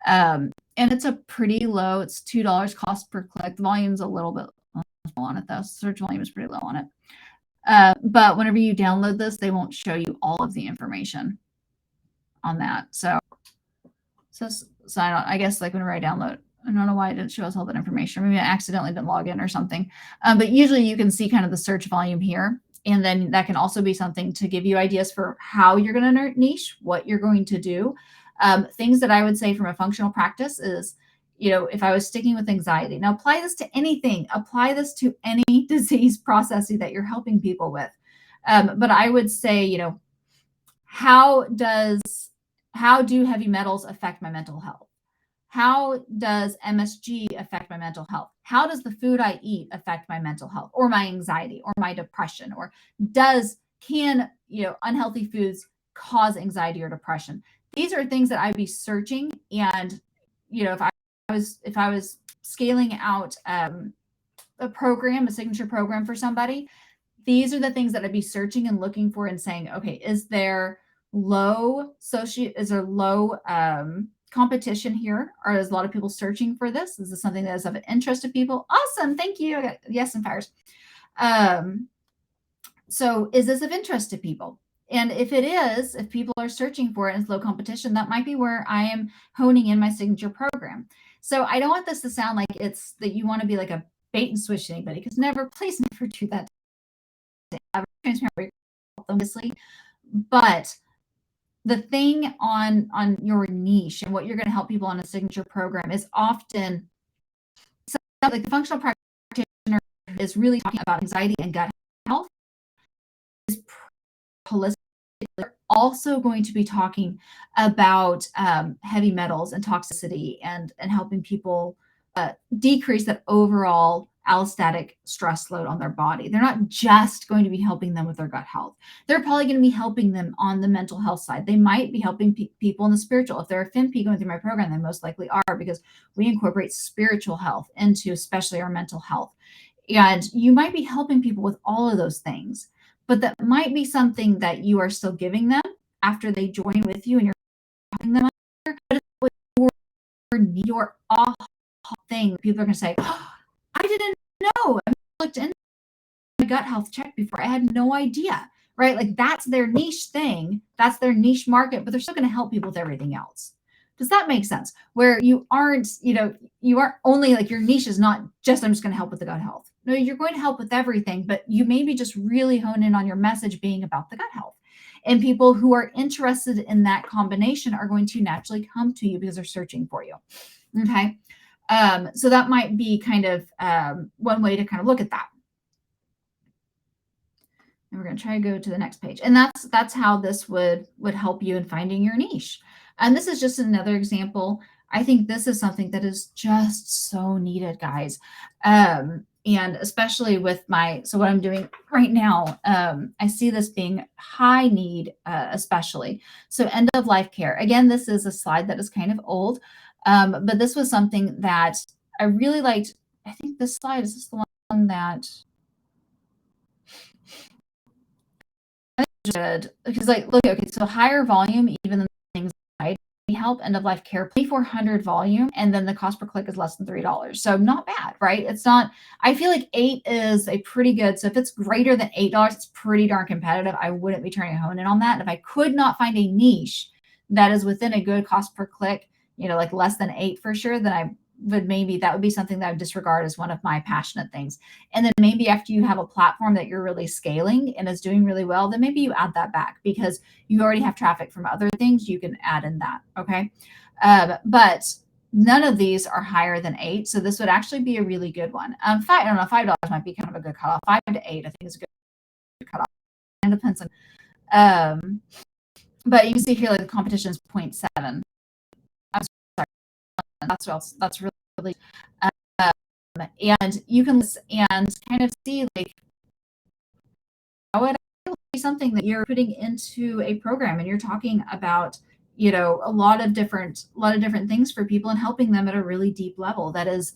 And it's a pretty low, it's $2 cost per click. The volume's a little bit low on it though. Search volume is pretty low on it. But whenever you download this, they won't show you all of the information on that. So I guess like whenever I download, I don't know why it didn't show us all that information. Maybe I accidentally didn't log in or something. But usually you can see kind of the search volume here. And then that can also be something to give you ideas for how you're going to niche, what you're going to do. Things that I would say from a functional practice is, if I was sticking with anxiety, now apply this to anything, apply this to any disease processing that you're helping people with. But I would say, how do heavy metals affect my mental health? How does MSG affect my mental health? How does the food I eat affect my mental health or my anxiety or my depression? Or can unhealthy foods cause anxiety or depression? These are things that I'd be searching. And, if I was scaling out a signature program for somebody, these are the things that I'd be searching and looking for and saying, okay, is there low competition here? Or is a lot of people searching for this? Is this something that is of interest to people? Awesome. Thank you. I got yes and fires. So is this of interest to people? And if it is, if people are searching for it and it's low competition, that might be where I am honing in my signature program. So I don't want this to sound like it's that you want to be like a bait and switch to anybody, because please never do that. Obviously, but the thing on your niche and what you're going to help people on a signature program is often like the functional practitioner is really talking about anxiety and gut health. Is holistic. They're also going to be talking about heavy metals and toxicity and helping people decrease that overall allostatic stress load on their body. They're not just going to be helping them with their gut health. They're probably going to be helping them on the mental health side. They might be helping people in the spiritual. If they're a FinP going through my program, they most likely are, because we incorporate spiritual health into especially our mental health. And you might be helping people with all of those things, but that might be something that you are still giving them after they join with you and you're helping them. But it's your aha thing. People are going to say, oh, I didn't know. I looked into my gut health check before. I had no idea, right? Like that's their niche thing. That's their niche market, but they're still going to help people with everything else. Does that make sense? Where you aren't only like your niche is not just, I'm just going to help with the gut health. No, you're going to help with everything, but you maybe just really hone in on your message being about the gut health. And people who are interested in that combination are going to naturally come to you because they're searching for you. Okay. So that might be kind of one way to kind of look at that. And we're going to try to go to the next page. And that's how this would help you in finding your niche. And this is just another example. I think this is something that is just so needed, guys. And especially with what I'm doing right now, I see this being high need, especially. So end of life care. Again, this is a slide that is kind of old, but this was something that I really liked. I think this slide is the one that, good because like look, okay, so higher volume, even the things I help end of life care, 2,400 volume, and then the cost per click is less than $3. So not bad, right? It's not, I feel like 8 is a pretty good. So if it's greater than $8, it's pretty darn competitive. I wouldn't be trying to hone in on that. And if I could not find a niche that is within a good cost per click, like less than 8 for sure, then I would maybe that would be something that I would disregard as one of my passionate things. And then maybe after you have a platform that you're really scaling and is doing really well, then maybe you add that back because you already have traffic from other things. You can add in that. Okay. But none of these are higher than 8. So this would actually be a really good one. I don't know, $5 might be kind of a good cutoff. 5 to 8, I think is a good cutoff. It depends on, but you can see here, like the competition is 0.7. I'm sorry. That's really, and you can and kind of see like how it be something that you're putting into a program and you're talking about a lot of different things for people and helping them at a really deep level that is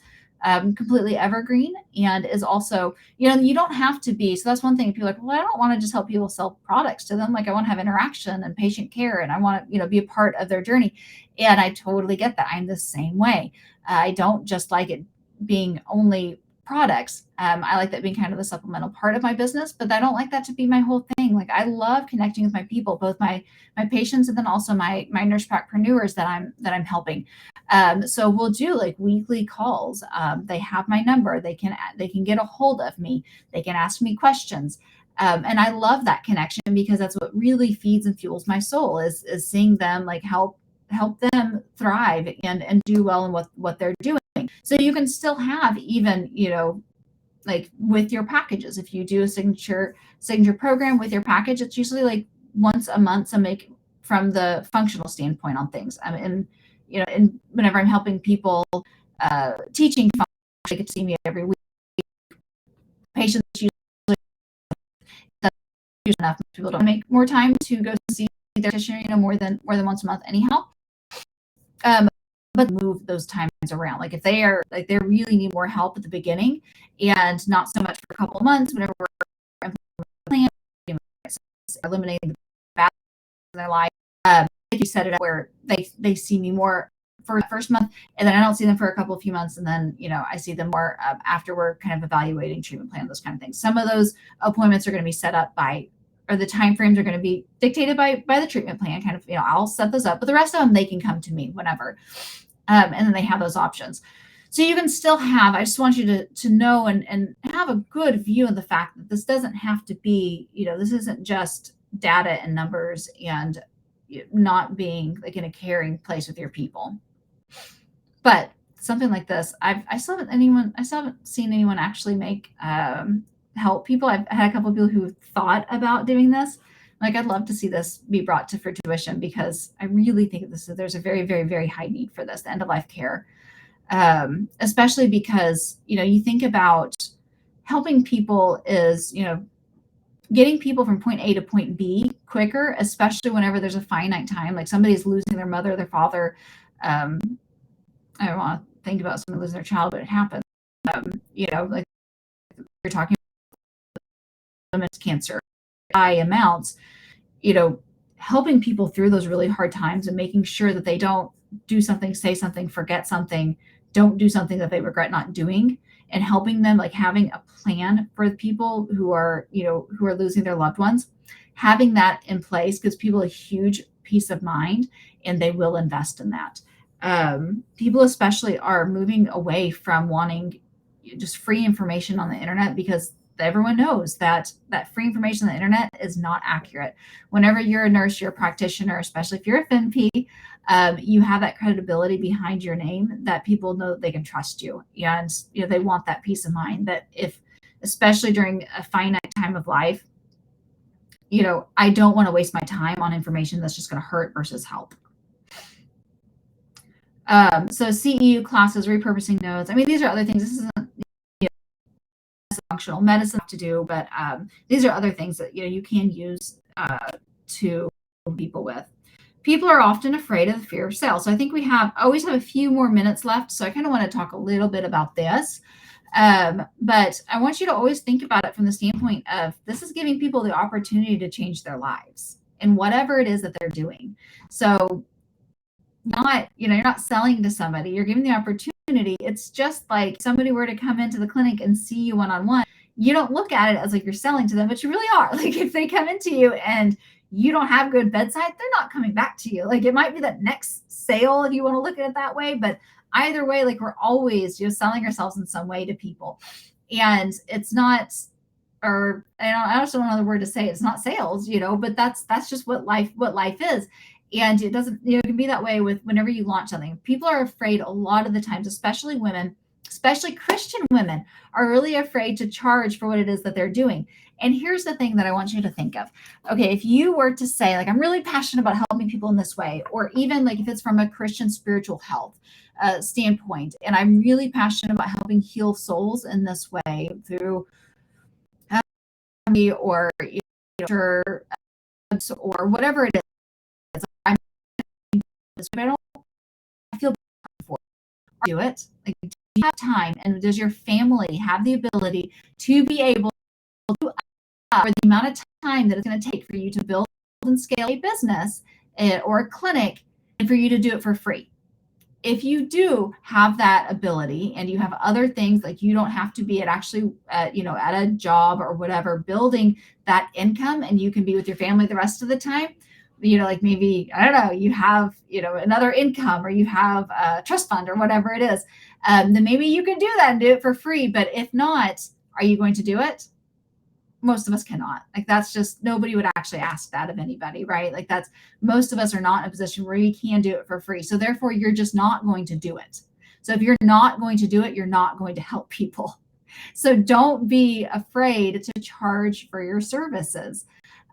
completely evergreen and is also you don't have to be. So that's one thing. People are like, well, I don't want to just help people sell products to them. Like I want to have interaction and patient care and I want to be a part of their journey. And I totally get that. I'm the same way. I don't just like it being only products. I like that being kind of a supplemental part of my business, but I don't like that to be my whole thing. Like I love connecting with my people, both my patients and then also my nurse practitioners that I'm helping. So we'll do like weekly calls. They have my number. They can get a hold of me. They can ask me questions. And I love that connection because that's what really feeds and fuels my soul is seeing them like help them thrive and do well in what they're doing. So you can still have even, like with your packages, if you do a signature program with your package, it's usually like once a month to make from the functional standpoint on things. And whenever I'm helping people teaching, they get to see me every week. Patients usually enough people don't make more time to go see their practitioner, more than once a month anyhow. But move those times around. Like if they are like they really need more help at the beginning and not so much for a couple of months, whenever we're implementing eliminating the bad in their life, if you set it up where they see me more for the first month and then I don't see them for a few months and then I see them more after we're kind of evaluating treatment plan, those kind of things. Some of those appointments are going to be set up by or the timeframes are going to be dictated by the treatment plan. Kind of I'll set those up, but the rest of them they can come to me whenever. And then they have those options. So you can still have, I just want you to know and have a good view of the fact that this doesn't have to be, this isn't just data and numbers and not being like in a caring place with your people. But something like this, I still haven't seen anyone actually make help people. I've had a couple of people who thought about doing this. Like I'd love to see this be brought to fruition because I really think there's a very, very, very high need for this, the end of life care, especially because, you think about helping people is, getting people from point A to point B quicker, especially whenever there's a finite time, like somebody's losing their mother, or their father. I don't want to think about someone losing their child, but it happens. Like you're talking about cancer, high amounts, helping people through those really hard times and making sure that they don't do something, say something, forget something, don't do something that they regret not doing, and helping them, like having a plan for the people who are losing their loved ones, having that in place gives people a huge peace of mind and they will invest in that. People especially are moving away from wanting just free information on the internet because everyone knows that free information on the internet is not accurate. Whenever you're a nurse, you're a practitioner, especially if you're a FNP, you have that credibility behind your name that people know that they can trust you. And they want that peace of mind that if, especially during a finite time of life, I don't want to waste my time on information that's just going to hurt versus help. So CEU classes, repurposing nodes. I mean, these are other things. This isn't functional medicine to do, but these are other things that you can use to people with. People are often afraid of the fear of sales. So I think we always have a few more minutes left. So I kind of want to talk a little bit about this. But I want you to always think about it from the standpoint of this is giving people the opportunity to change their lives in whatever it is that they're doing. So you're not selling to somebody, you're giving the opportunity. It's just like somebody were to come into the clinic and see you one-on-one. You don't look at it as like you're selling to them, but you really are. Like if they come into you and you don't have good bedside, they're not coming back to you. Like it might be that next sale if you want to look at it that way, but either way, like we're always selling ourselves in some way to people. And it's not, or I also don't know the word to say, it's not sales, but that's just what life is. And it doesn't, it can be that way with whenever you launch something. People are afraid a lot of the times, especially women, especially Christian women, are really afraid to charge for what it is that they're doing. And here's the thing that I want you to think of. Okay, if you were to say, like, I'm really passionate about helping people in this way, or even like if it's from a Christian spiritual health standpoint, and I'm really passionate about helping heal souls in this way through me or or whatever it is, I feel for do it. Like, do you have time, and does your family have the ability to be able to for the amount of time that it's going to take for you to build and scale a business or a clinic, and for you to do it for free? If you do have that ability and you have other things, like you don't have to be at actually at a job or whatever, building that income, and you can be with your family the rest of the time, like maybe, I don't know, you have another income, or you have a trust fund or whatever it is, then maybe you can do that and do it for free. But if not, are you going to do it? Most of us cannot. Like that's just, nobody would actually ask that of anybody, right? Like that's, most of us are not in a position where we can do it for free. So therefore you're just not going to do it. So if you're not going to do it, you're not going to help people. So don't be afraid to charge for your services.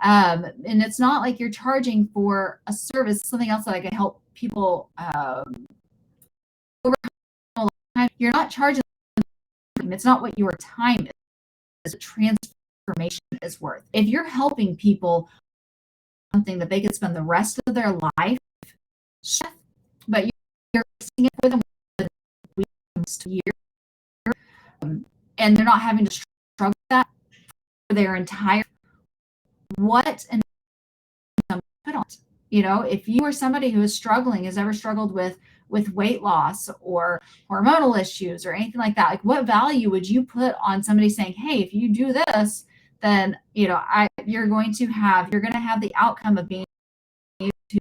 And it's not like you're charging for a service, something else that I can help people overcome. You're not charging. It's not what your time is. Transformation is worth. If you're helping people something that they could spend the rest of their life, but you're fixing it for them weeks to years, and they're not having to struggle with that for their entire, what and put on it. If you are somebody who is struggling, has ever struggled with weight loss or hormonal issues or anything like that, like what value would you put on somebody saying, hey, if you do this, then you're going to have the outcome of being able to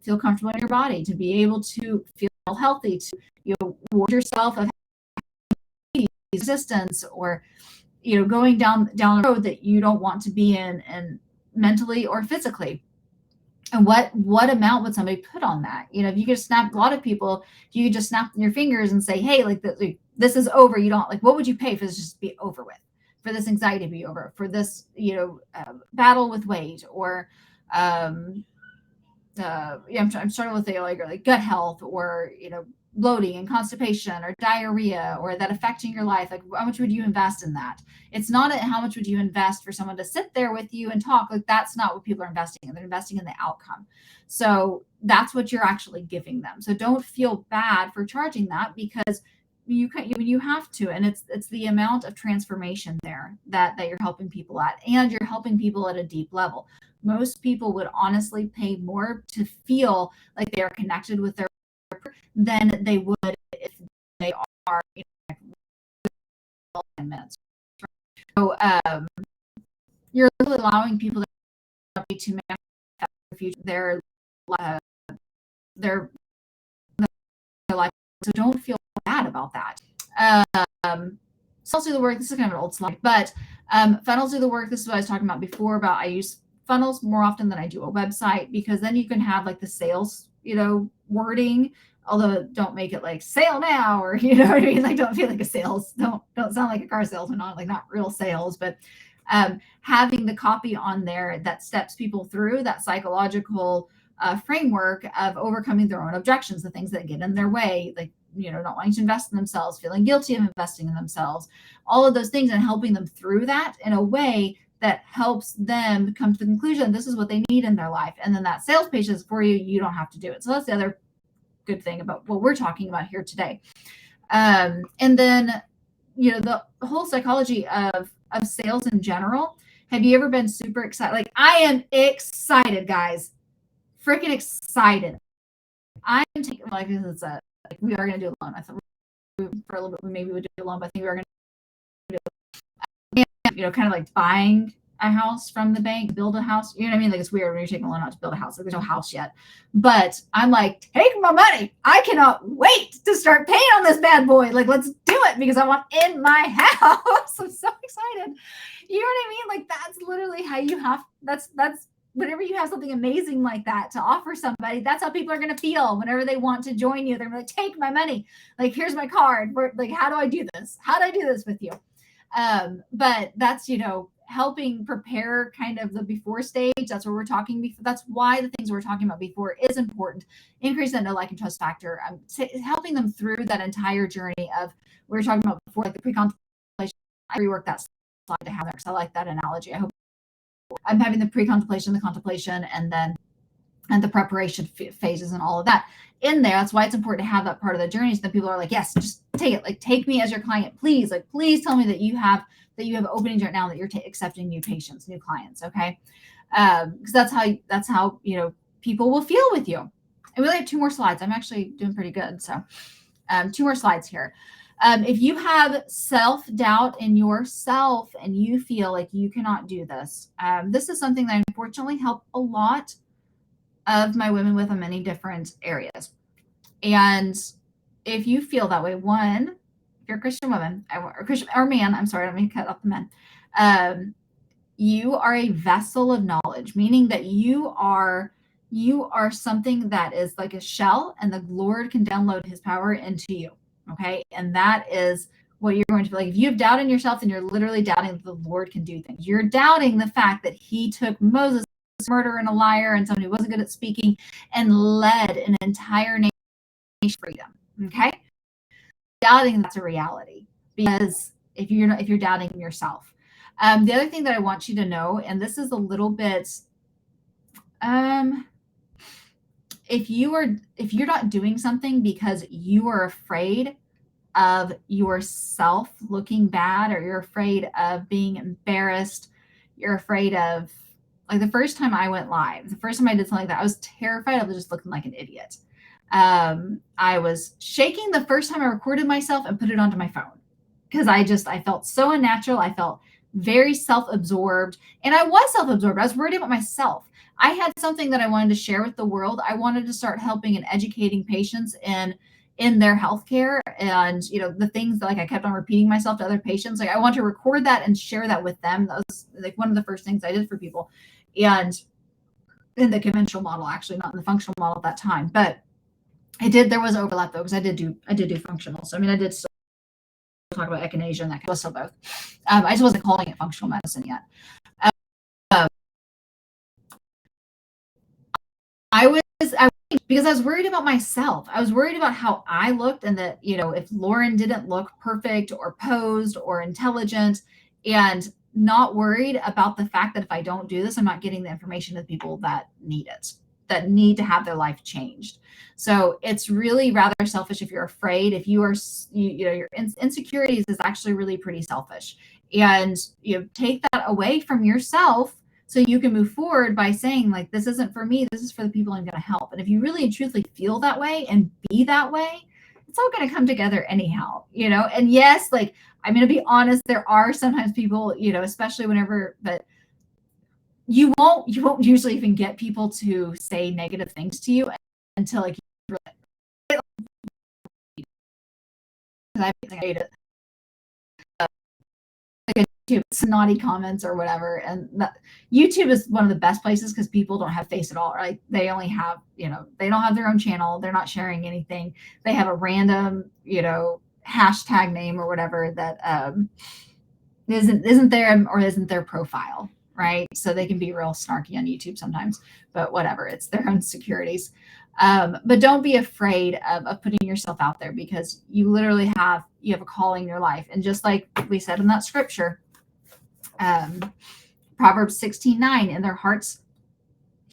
feel comfortable in your body, to be able to feel healthy, to ward yourself of resistance, or going down the road that you don't want to be in, and mentally or physically. And what amount would somebody put on that? If you could snap, a lot of people, you could just snap your fingers and say, hey, like this is over. You don't, like, what would you pay for this just to be over with, for this anxiety to be over, for this, battle with weight, or, I'm struggling with like gut health, or, bloating and constipation or diarrhea, or that affecting your life. Like, how much would you invest in that? It's not how much would you invest for someone to sit there with you and talk. Like, that's not what people are investing in. They're investing in the outcome. So that's what you're actually giving them. So don't feel bad for charging that, because you have to, and it's the amount of transformation there that you're helping people at, and you're helping people at a deep level. Most people would honestly pay more to feel like they are connected with their than they would if they are 10 minutes. So you're really allowing people to manifest their future, their life. So don't feel bad about that. Funnels do the work. This is kind of an old slide, but funnels do the work. This is what I was talking about before, about I use funnels more often than I do a website, because then you can have like the sales, wording, although don't make it like sale now, or what I mean, like don't feel like a sales, don't sound like a car salesman, not real sales, but having the copy on there that steps people through that psychological framework of overcoming their own objections, the things that get in their way, like not wanting to invest in themselves, feeling guilty of investing in themselves, all of those things, and helping them through that in a way that helps them come to the conclusion this is what they need in their life. And then that sales page is for you. You don't have to do it. So that's the other good thing about what we're talking about here today. And then, the whole psychology of sales in general. Have you ever been super excited? Like, I am excited, guys, freaking excited. I'm taking, like, it's a, like, we are going to do a loan. I thought for a little bit, we maybe would do a loan, but I think we are going to do, kind of like buying a house from the bank, build a house. You know what I mean? Like, it's weird when you're taking a loan out to build a house. Like, there's no house yet. But I'm like, take my money. I cannot wait to start paying on this bad boy. Like, let's do it because I want in my house. I'm so excited. You know what I mean? Like, that's literally how you have, that's whenever you have something amazing like that to offer somebody, that's how people are going to feel whenever they want to join you. They're going to take my money. Like, here's my card. Like, how do I do this? How do I do this with you? But that's, helping prepare kind of the before stage. That's what we're talking before. That's why the things we're talking about before is important. Increase that know, like, and trust factor. Helping them through that entire journey of, we were talking about before, like the pre-contemplation. I rework that slide to have there because I like that analogy. I hope I'm having the pre-contemplation, the contemplation, and the preparation phases and all of that in there. That's why it's important to have that part of the journey. So that people are like, yes, just take it. Like, take me as your client, please. Like, please tell me that you have openings right now, that you're accepting new patients, new clients. Okay. Because that's how, people will feel with you. And we only have 2 more slides. I'm actually doing pretty good. So 2 more slides here. If you have self-doubt in yourself and you feel like you cannot do this, this is something that I unfortunately help a lot of my women with in many different areas. And if you feel that way, one, if you're a Christian woman or Christian or man, I'm sorry, let me cut off the men. You are a vessel of knowledge, meaning that you are something that is like a shell, and the Lord can download his power into you. Okay. And that is what you're going to be like. If you have doubt in yourself, then you're literally doubting that the Lord can do things. You're doubting the fact that he took Moses, a murderer and a liar and someone who wasn't good at speaking, and led an entire nation to freedom. Okay. Doubting that's a reality, because if you're doubting yourself. The other thing that I want you to know, and this is a little bit, if you're not doing something because you are afraid of yourself looking bad, or you're afraid of being embarrassed, you're afraid of, like, the first time I went live, the first time I did something like that, I was terrified of just looking like an idiot. I was shaking the first time I recorded myself and put it onto my phone, because I felt so unnatural. I felt very self-absorbed, and I was self-absorbed. I was worried about myself. I had something that I wanted to share with the world. I wanted to start helping and educating patients in their healthcare, and the things that, like, I kept on repeating myself to other patients. Like, I want to record that and share that with them. That was like one of the first things I did for people, and in the conventional model, actually, not in the functional model at that time, but there was overlap though, because I did do functional. So I mean, I did still talk about echinacea, and that was still both. I just wasn't calling it functional medicine yet. Because I was worried about myself. I was worried about how I looked, and that, if Lauren didn't look perfect or posed or intelligent, and not worried about the fact that if I don't do this, I'm not getting the information to the people that need it, that need to have their life changed. So it's really rather selfish if you're afraid. If you are, your insecurities is actually really pretty selfish, and take that away from yourself, so you can move forward by saying, like, this isn't for me, this is for the people I'm going to help. And if you really and truthfully feel that way and be that way, it's all going to come together anyhow, And yes, like, I'm going to be honest, there are sometimes people, especially whenever, but you won't usually even get people to say negative things to you until, like, you really, I hate it. YouTube, snotty comments or whatever, and YouTube is one of the best places because people don't have face at all, right? They only have, they don't have their own channel, they're not sharing anything, they have a random, hashtag name or whatever that isn't there, or isn't their profile, right? So they can be real snarky on YouTube sometimes, but whatever, it's their own securities. But don't be afraid of putting yourself out there, because you literally have a calling in your life. And just like we said in that scripture, Proverbs 16:9, in their hearts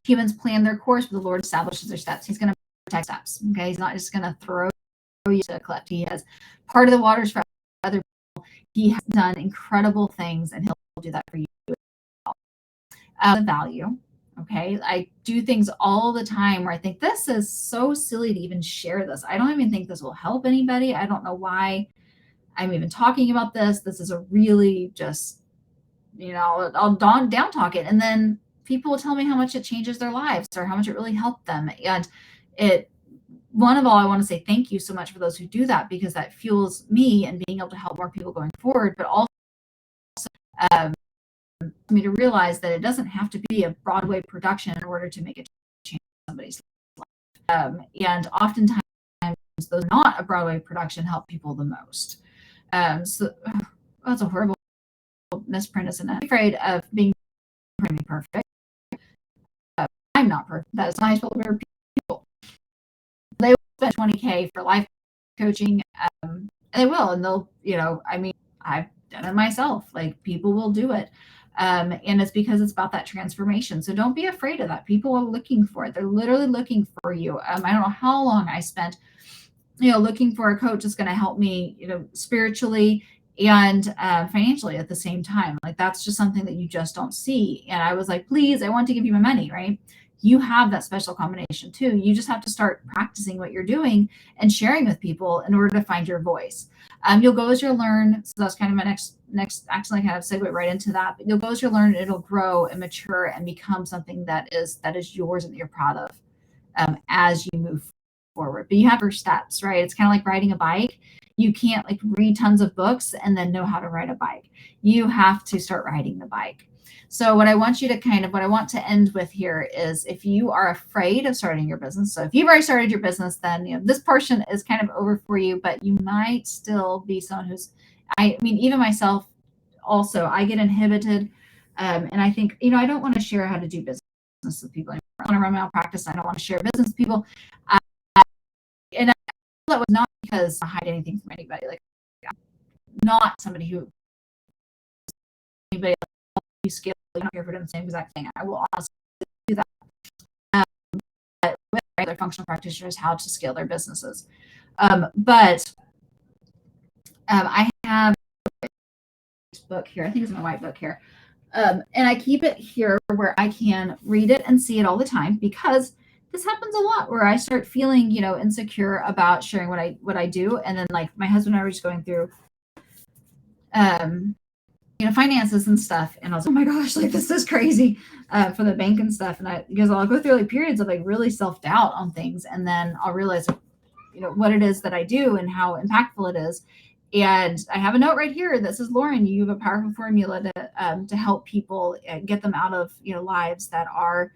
humans plan their course, but the Lord establishes their steps. He's going to protect steps. Okay, he's not just going to throw you to a cliff. He has part of the waters for other people. He has done incredible things, and he'll do that for you. The value. Okay. I do things all the time where I think this is so silly to even share this. I don't even think this will help anybody. I don't know why I'm even talking about this. This is a really just, I'll down talk it. And then people will tell me how much it changes their lives or how much it really helped them. And one of all, I want to say thank you so much for those who do that, because that fuels me and being able to help more people going forward, but also me to realize that it doesn't have to be a Broadway production in order to make a change in somebody's life. And oftentimes, those not a Broadway production help people the most. So that's a horrible misprint, isn't it? I'm afraid of being perfect. I'm not perfect. That is nice for people. They will spend $20K for life coaching, and they will, and they'll, I've done it myself. Like, people will do it. And it's because it's about that transformation. So don't be afraid of that. People are looking for it. They're literally looking for you. I don't know how long I spent, looking for a coach that's going to help me, spiritually and financially at the same time. Like, that's just something that you just don't see. And I was like, please, I want to give you my money, right? You have that special combination too. You just have to start practicing what you're doing and sharing with people in order to find your voice. You'll go as you learn. So that's kind of my next actually kind of segue right into that. But you'll go as you learn, and it'll grow and mature and become something that is yours and that you're proud of as you move forward. But you have your steps, right? It's kind of like riding a bike. You can't like read tons of books and then know how to ride a bike. You have to start riding the bike. So what I want to end with here is, if you are afraid of starting your business, so if you've already started your business, then this portion is kind of over for you, but you might still be someone who's, even myself also, I get inhibited. And I think, I don't want to share how to do business with people. I want to run my own practice. I don't want to share business with people. And that was not because I hide anything from anybody. Like, I'm not somebody who anybody you scale. I'm not here for doing the same exact thing. I will honestly do that. But with regular functional practitioners, how to scale their businesses. But I have this book here. I think it's my white book here. And I keep it here where I can read it and see it all the time, because this happens a lot where I start feeling, insecure about sharing what I do. And then, like, my husband and I were just going through, finances and stuff. And I was like, oh my gosh, like, this is crazy for the bank and stuff. And because I'll go through like periods of like really self-doubt on things. And then I'll realize, what it is that I do and how impactful it is. And I have a note right here that says, Lauren, you have a powerful formula to help people get them out of, lives that are,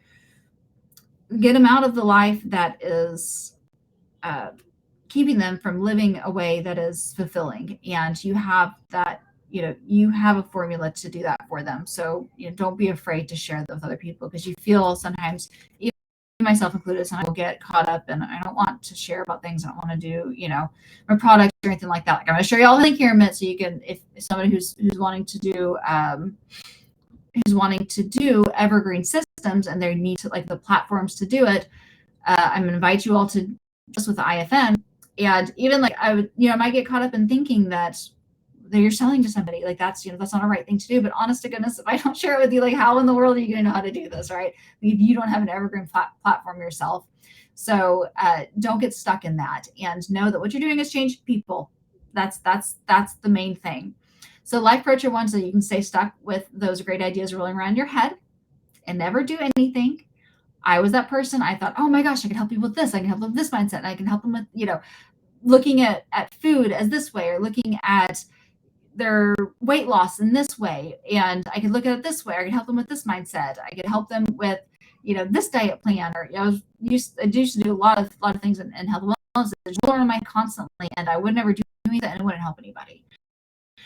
get them out of the life that is keeping them from living a way that is fulfilling. And you have that, you have a formula to do that for them. So, don't be afraid to share that with other people, because you feel sometimes, even myself included, sometimes will get caught up, and I don't want to share about things I don't want to do, my products or anything like that. Like, I'm going to show you all the link here in a minute, so you can, if somebody who's wanting to do evergreen systems and they need to, like, the platforms to do it, I'm going to invite you all to just with the IFN. And even like I would, I might get caught up in thinking that you're selling to somebody, like, that's, that's not a right thing to do. But honest to goodness, if I don't share it with you, like, how in the world are you going to know how to do this, right? If you don't have an evergreen platform yourself. So don't get stuck in that, and know that what you're doing is changing people. That's the main thing. So life coach are ones that you can stay stuck with those great ideas rolling around your head and never do anything. I was that person. I thought, oh my gosh, I can help people with this. I can help them with this mindset. And I can help them with, looking at food as this way, or looking at their weight loss in this way. And I could look at it this way. I could help them with this mindset. I could help them with, this diet plan. Or I used to do a lot of things in health and wellness. Learn my constantly, and I would never do that, and it wouldn't help anybody.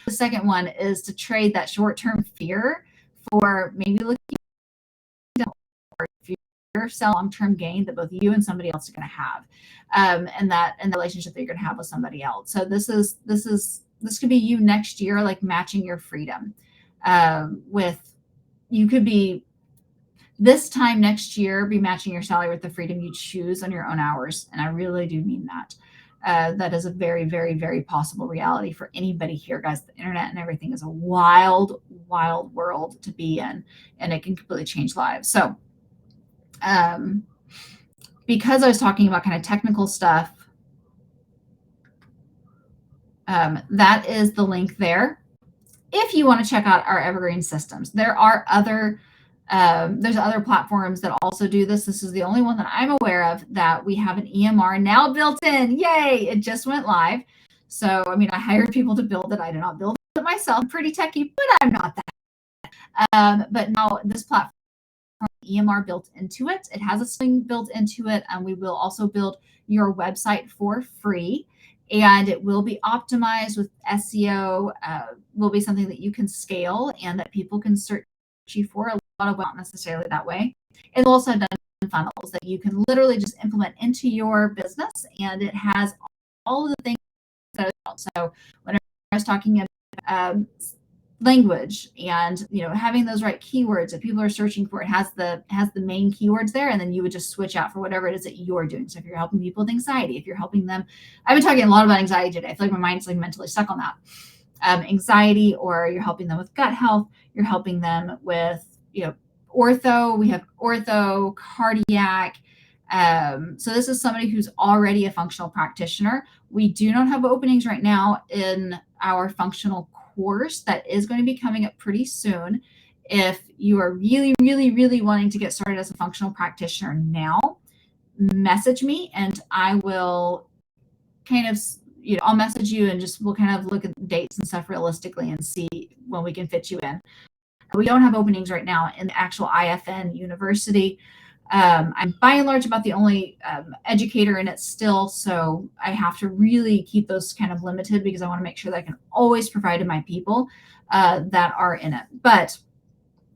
The second one is to trade that short-term fear for maybe looking or fear, sell long-term gain that both you and somebody else are going to have, and the relationship that you're going to have with somebody else. So this could be you next year, like matching your freedom you could be this time next year, be matching your salary with the freedom you choose on your own hours. And I really do mean that. That is a very, very, very possible reality for anybody here, guys. The internet and everything is a wild, wild world to be in, and it can completely change lives. So, because I was talking about kind of technical stuff, that is the link there. If you want to check out our evergreen systems, there are there's other platforms that also do this. This is the only one that I'm aware of that we have an EMR now built in. Yay! It just went live. So, I mean, I hired people to build it. I did not build it myself. I'm pretty techy, but I'm not that. But now this platform EMR built into it. It has a Sling built into it, and we will also build your website for free. And it will be optimized with SEO. Will be something that you can scale and that people can search you for. A lot of not necessarily that way. It's also done funnels that you can literally just implement into your business, and it has all of the things that so when I was talking about language and having those right keywords that people are searching for, it has the main keywords there, and then you would just switch out for whatever it is that you're doing. So if you're helping people with anxiety, if you're helping them, I've been talking a lot about anxiety today. I feel like my mind's like mentally stuck on that. Anxiety, or you're helping them with gut health, you're helping them with ortho. We have ortho, cardiac. So this is somebody who's already a functional practitioner. We do not have openings right now in our functional course that is going to be coming up pretty soon. If you are really, really, really wanting to get started as a functional practitioner now, message me and I will kind of, I'll message you and we'll kind of look at dates and stuff realistically and see when we can fit you in. We don't have openings right now in the actual IFN university. I'm by and large about the only educator in it still, so I have to really keep those kind of limited because I want to make sure that I can always provide to my people that are in it. But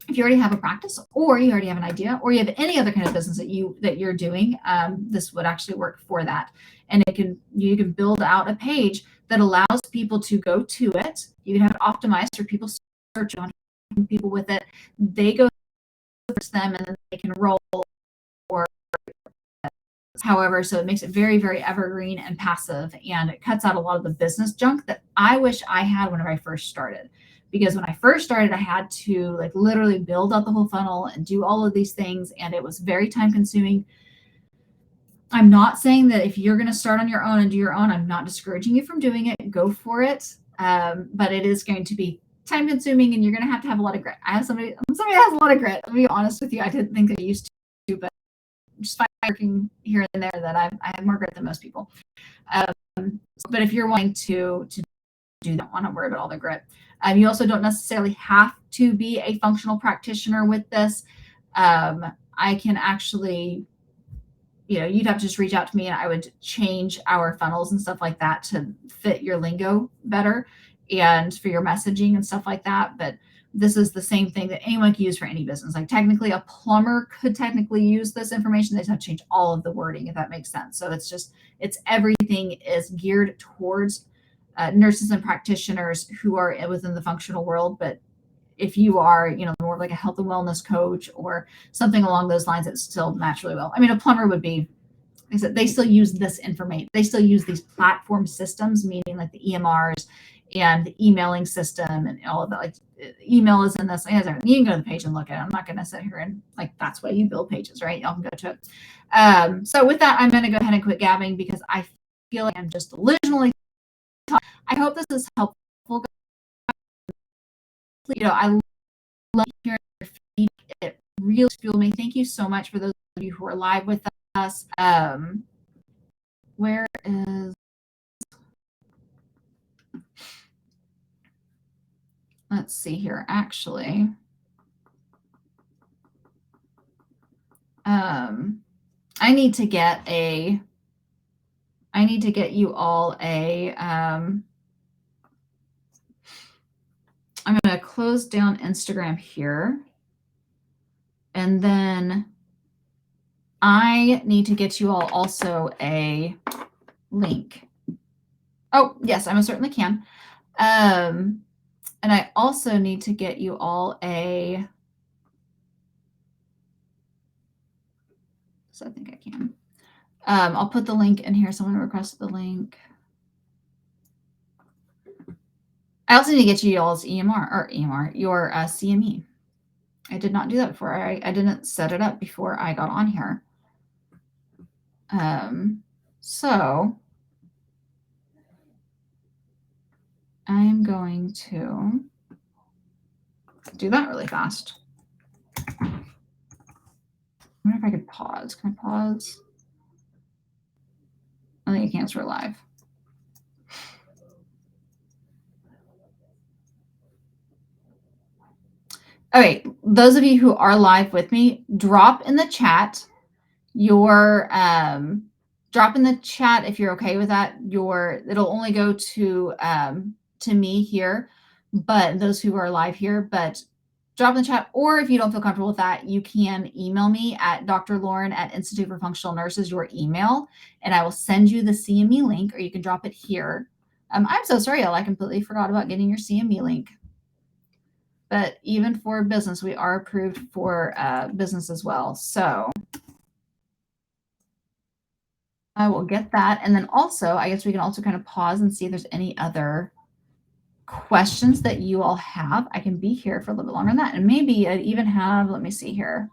if you already have a practice, or you already have an idea, or you have any other kind of business that you're doing, this would actually work for that. And you can build out a page that allows people to go to it. You can have it optimized for people search on people with it. They go search them, and then they can roll. Or however, so it makes it very, very evergreen and passive, and it cuts out a lot of the business junk that I wish I had whenever I first started. Because when I first started, I had to literally build out the whole funnel and do all of these things, and it was very time consuming. I'm not saying that if you're going to start on your own and do your own, I'm not discouraging you from doing it. Go for it. But it is going to be time consuming, and you're going to have a lot of grit. I'm somebody that has a lot of grit. To be honest with you, I didn't think I used to, but just working here and there that I have more grit than most people. But if you're wanting to do that, want to worry about all the grit. You also don't necessarily have to be a functional practitioner with this. I can actually, you'd have to just reach out to me, and I would change our funnels and stuff like that to fit your lingo better and for your messaging and stuff like that. But this is the same thing that anyone can use for any business. Technically, a plumber could technically use this information. They just have to change all of the wording, if that makes sense. So it's everything is geared towards nurses and practitioners who are within the functional world. But if you are, more like a health and wellness coach or something along those lines, it's still match really well. I mean, a plumber would be, like I said, they still use this information. They still use these platform systems, meaning like the EMRs and the emailing system and all of that. Email is in this. You can go to the page and look at it. I'm not going to sit here and that's why you build pages, right? Y'all can go to it. So with that, I'm going to go ahead and quit gabbing because I feel like I'm just delusionally talking. I hope this is helpful. I love hearing your feedback. It really fueled me. Thank you so much for those of you who are live with us. Where is, let's see here, actually. I need to get you all I'm going to close down Instagram here. And then I need to get you all also a link. Oh, yes, I most certainly can. And I also need to get you all so I think I can. I'll put the link in here. Someone requested the link. I also need to get you y'all's your CME. I did not do that before. I didn't set it up before I got on here. So I'm going to do that really fast. I wonder if I could pause. Can I pause? I think I can't. We're live. Okay, those of you who are live with me, drop in the chat your drop in the chat if you're okay with that. It'll only go to me here, but those who are live here, but drop in the chat, or if you don't feel comfortable with that, you can email me at drlauren@Institute for Functional Nurses, your email, and I will send you the CME link, or you can drop it here. I'm so sorry, y'all. I completely forgot about getting your CME link. But even for business, we are approved for business as well. So I will get that. And then also, I guess we can also kind of pause and see if there's any other questions that you all have. I can be here for a little bit longer than that. And maybe I even have, let me see here.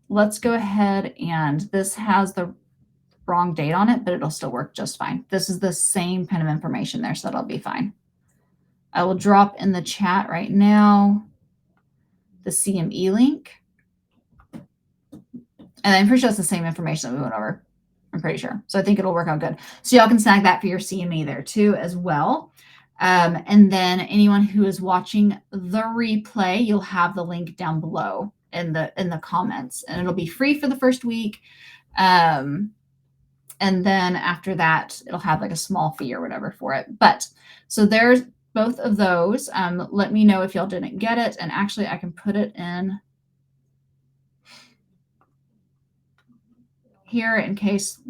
Let's go ahead, and this has the wrong date on it, but it'll still work just fine. This is the same kind of information there, so that'll be fine. I will drop in the chat right now the CME link. And I'm pretty sure that's the same information that we went over. I'm pretty sure. So I think it'll work out good. So y'all can snag that for your CME there too as well. And then anyone who is watching the replay, you'll have the link down below in the comments, and it'll be free for the first week. And then after that, it'll have like a small fee or whatever for it. But so there's both of those. Let me know if y'all didn't get it. And actually I can put it in here in case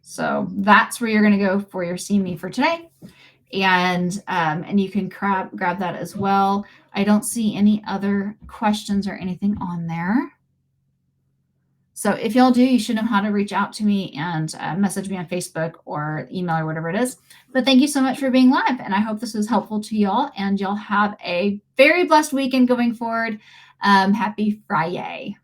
so that's where you're going to go for your CME for today. And you can grab that as well. I don't see any other questions or anything on there. So if y'all do, you should know how to reach out to me and message me on Facebook or email or whatever it is. But thank you so much for being live. And I hope this was helpful to y'all, and y'all have a very blessed weekend going forward. Happy Friday.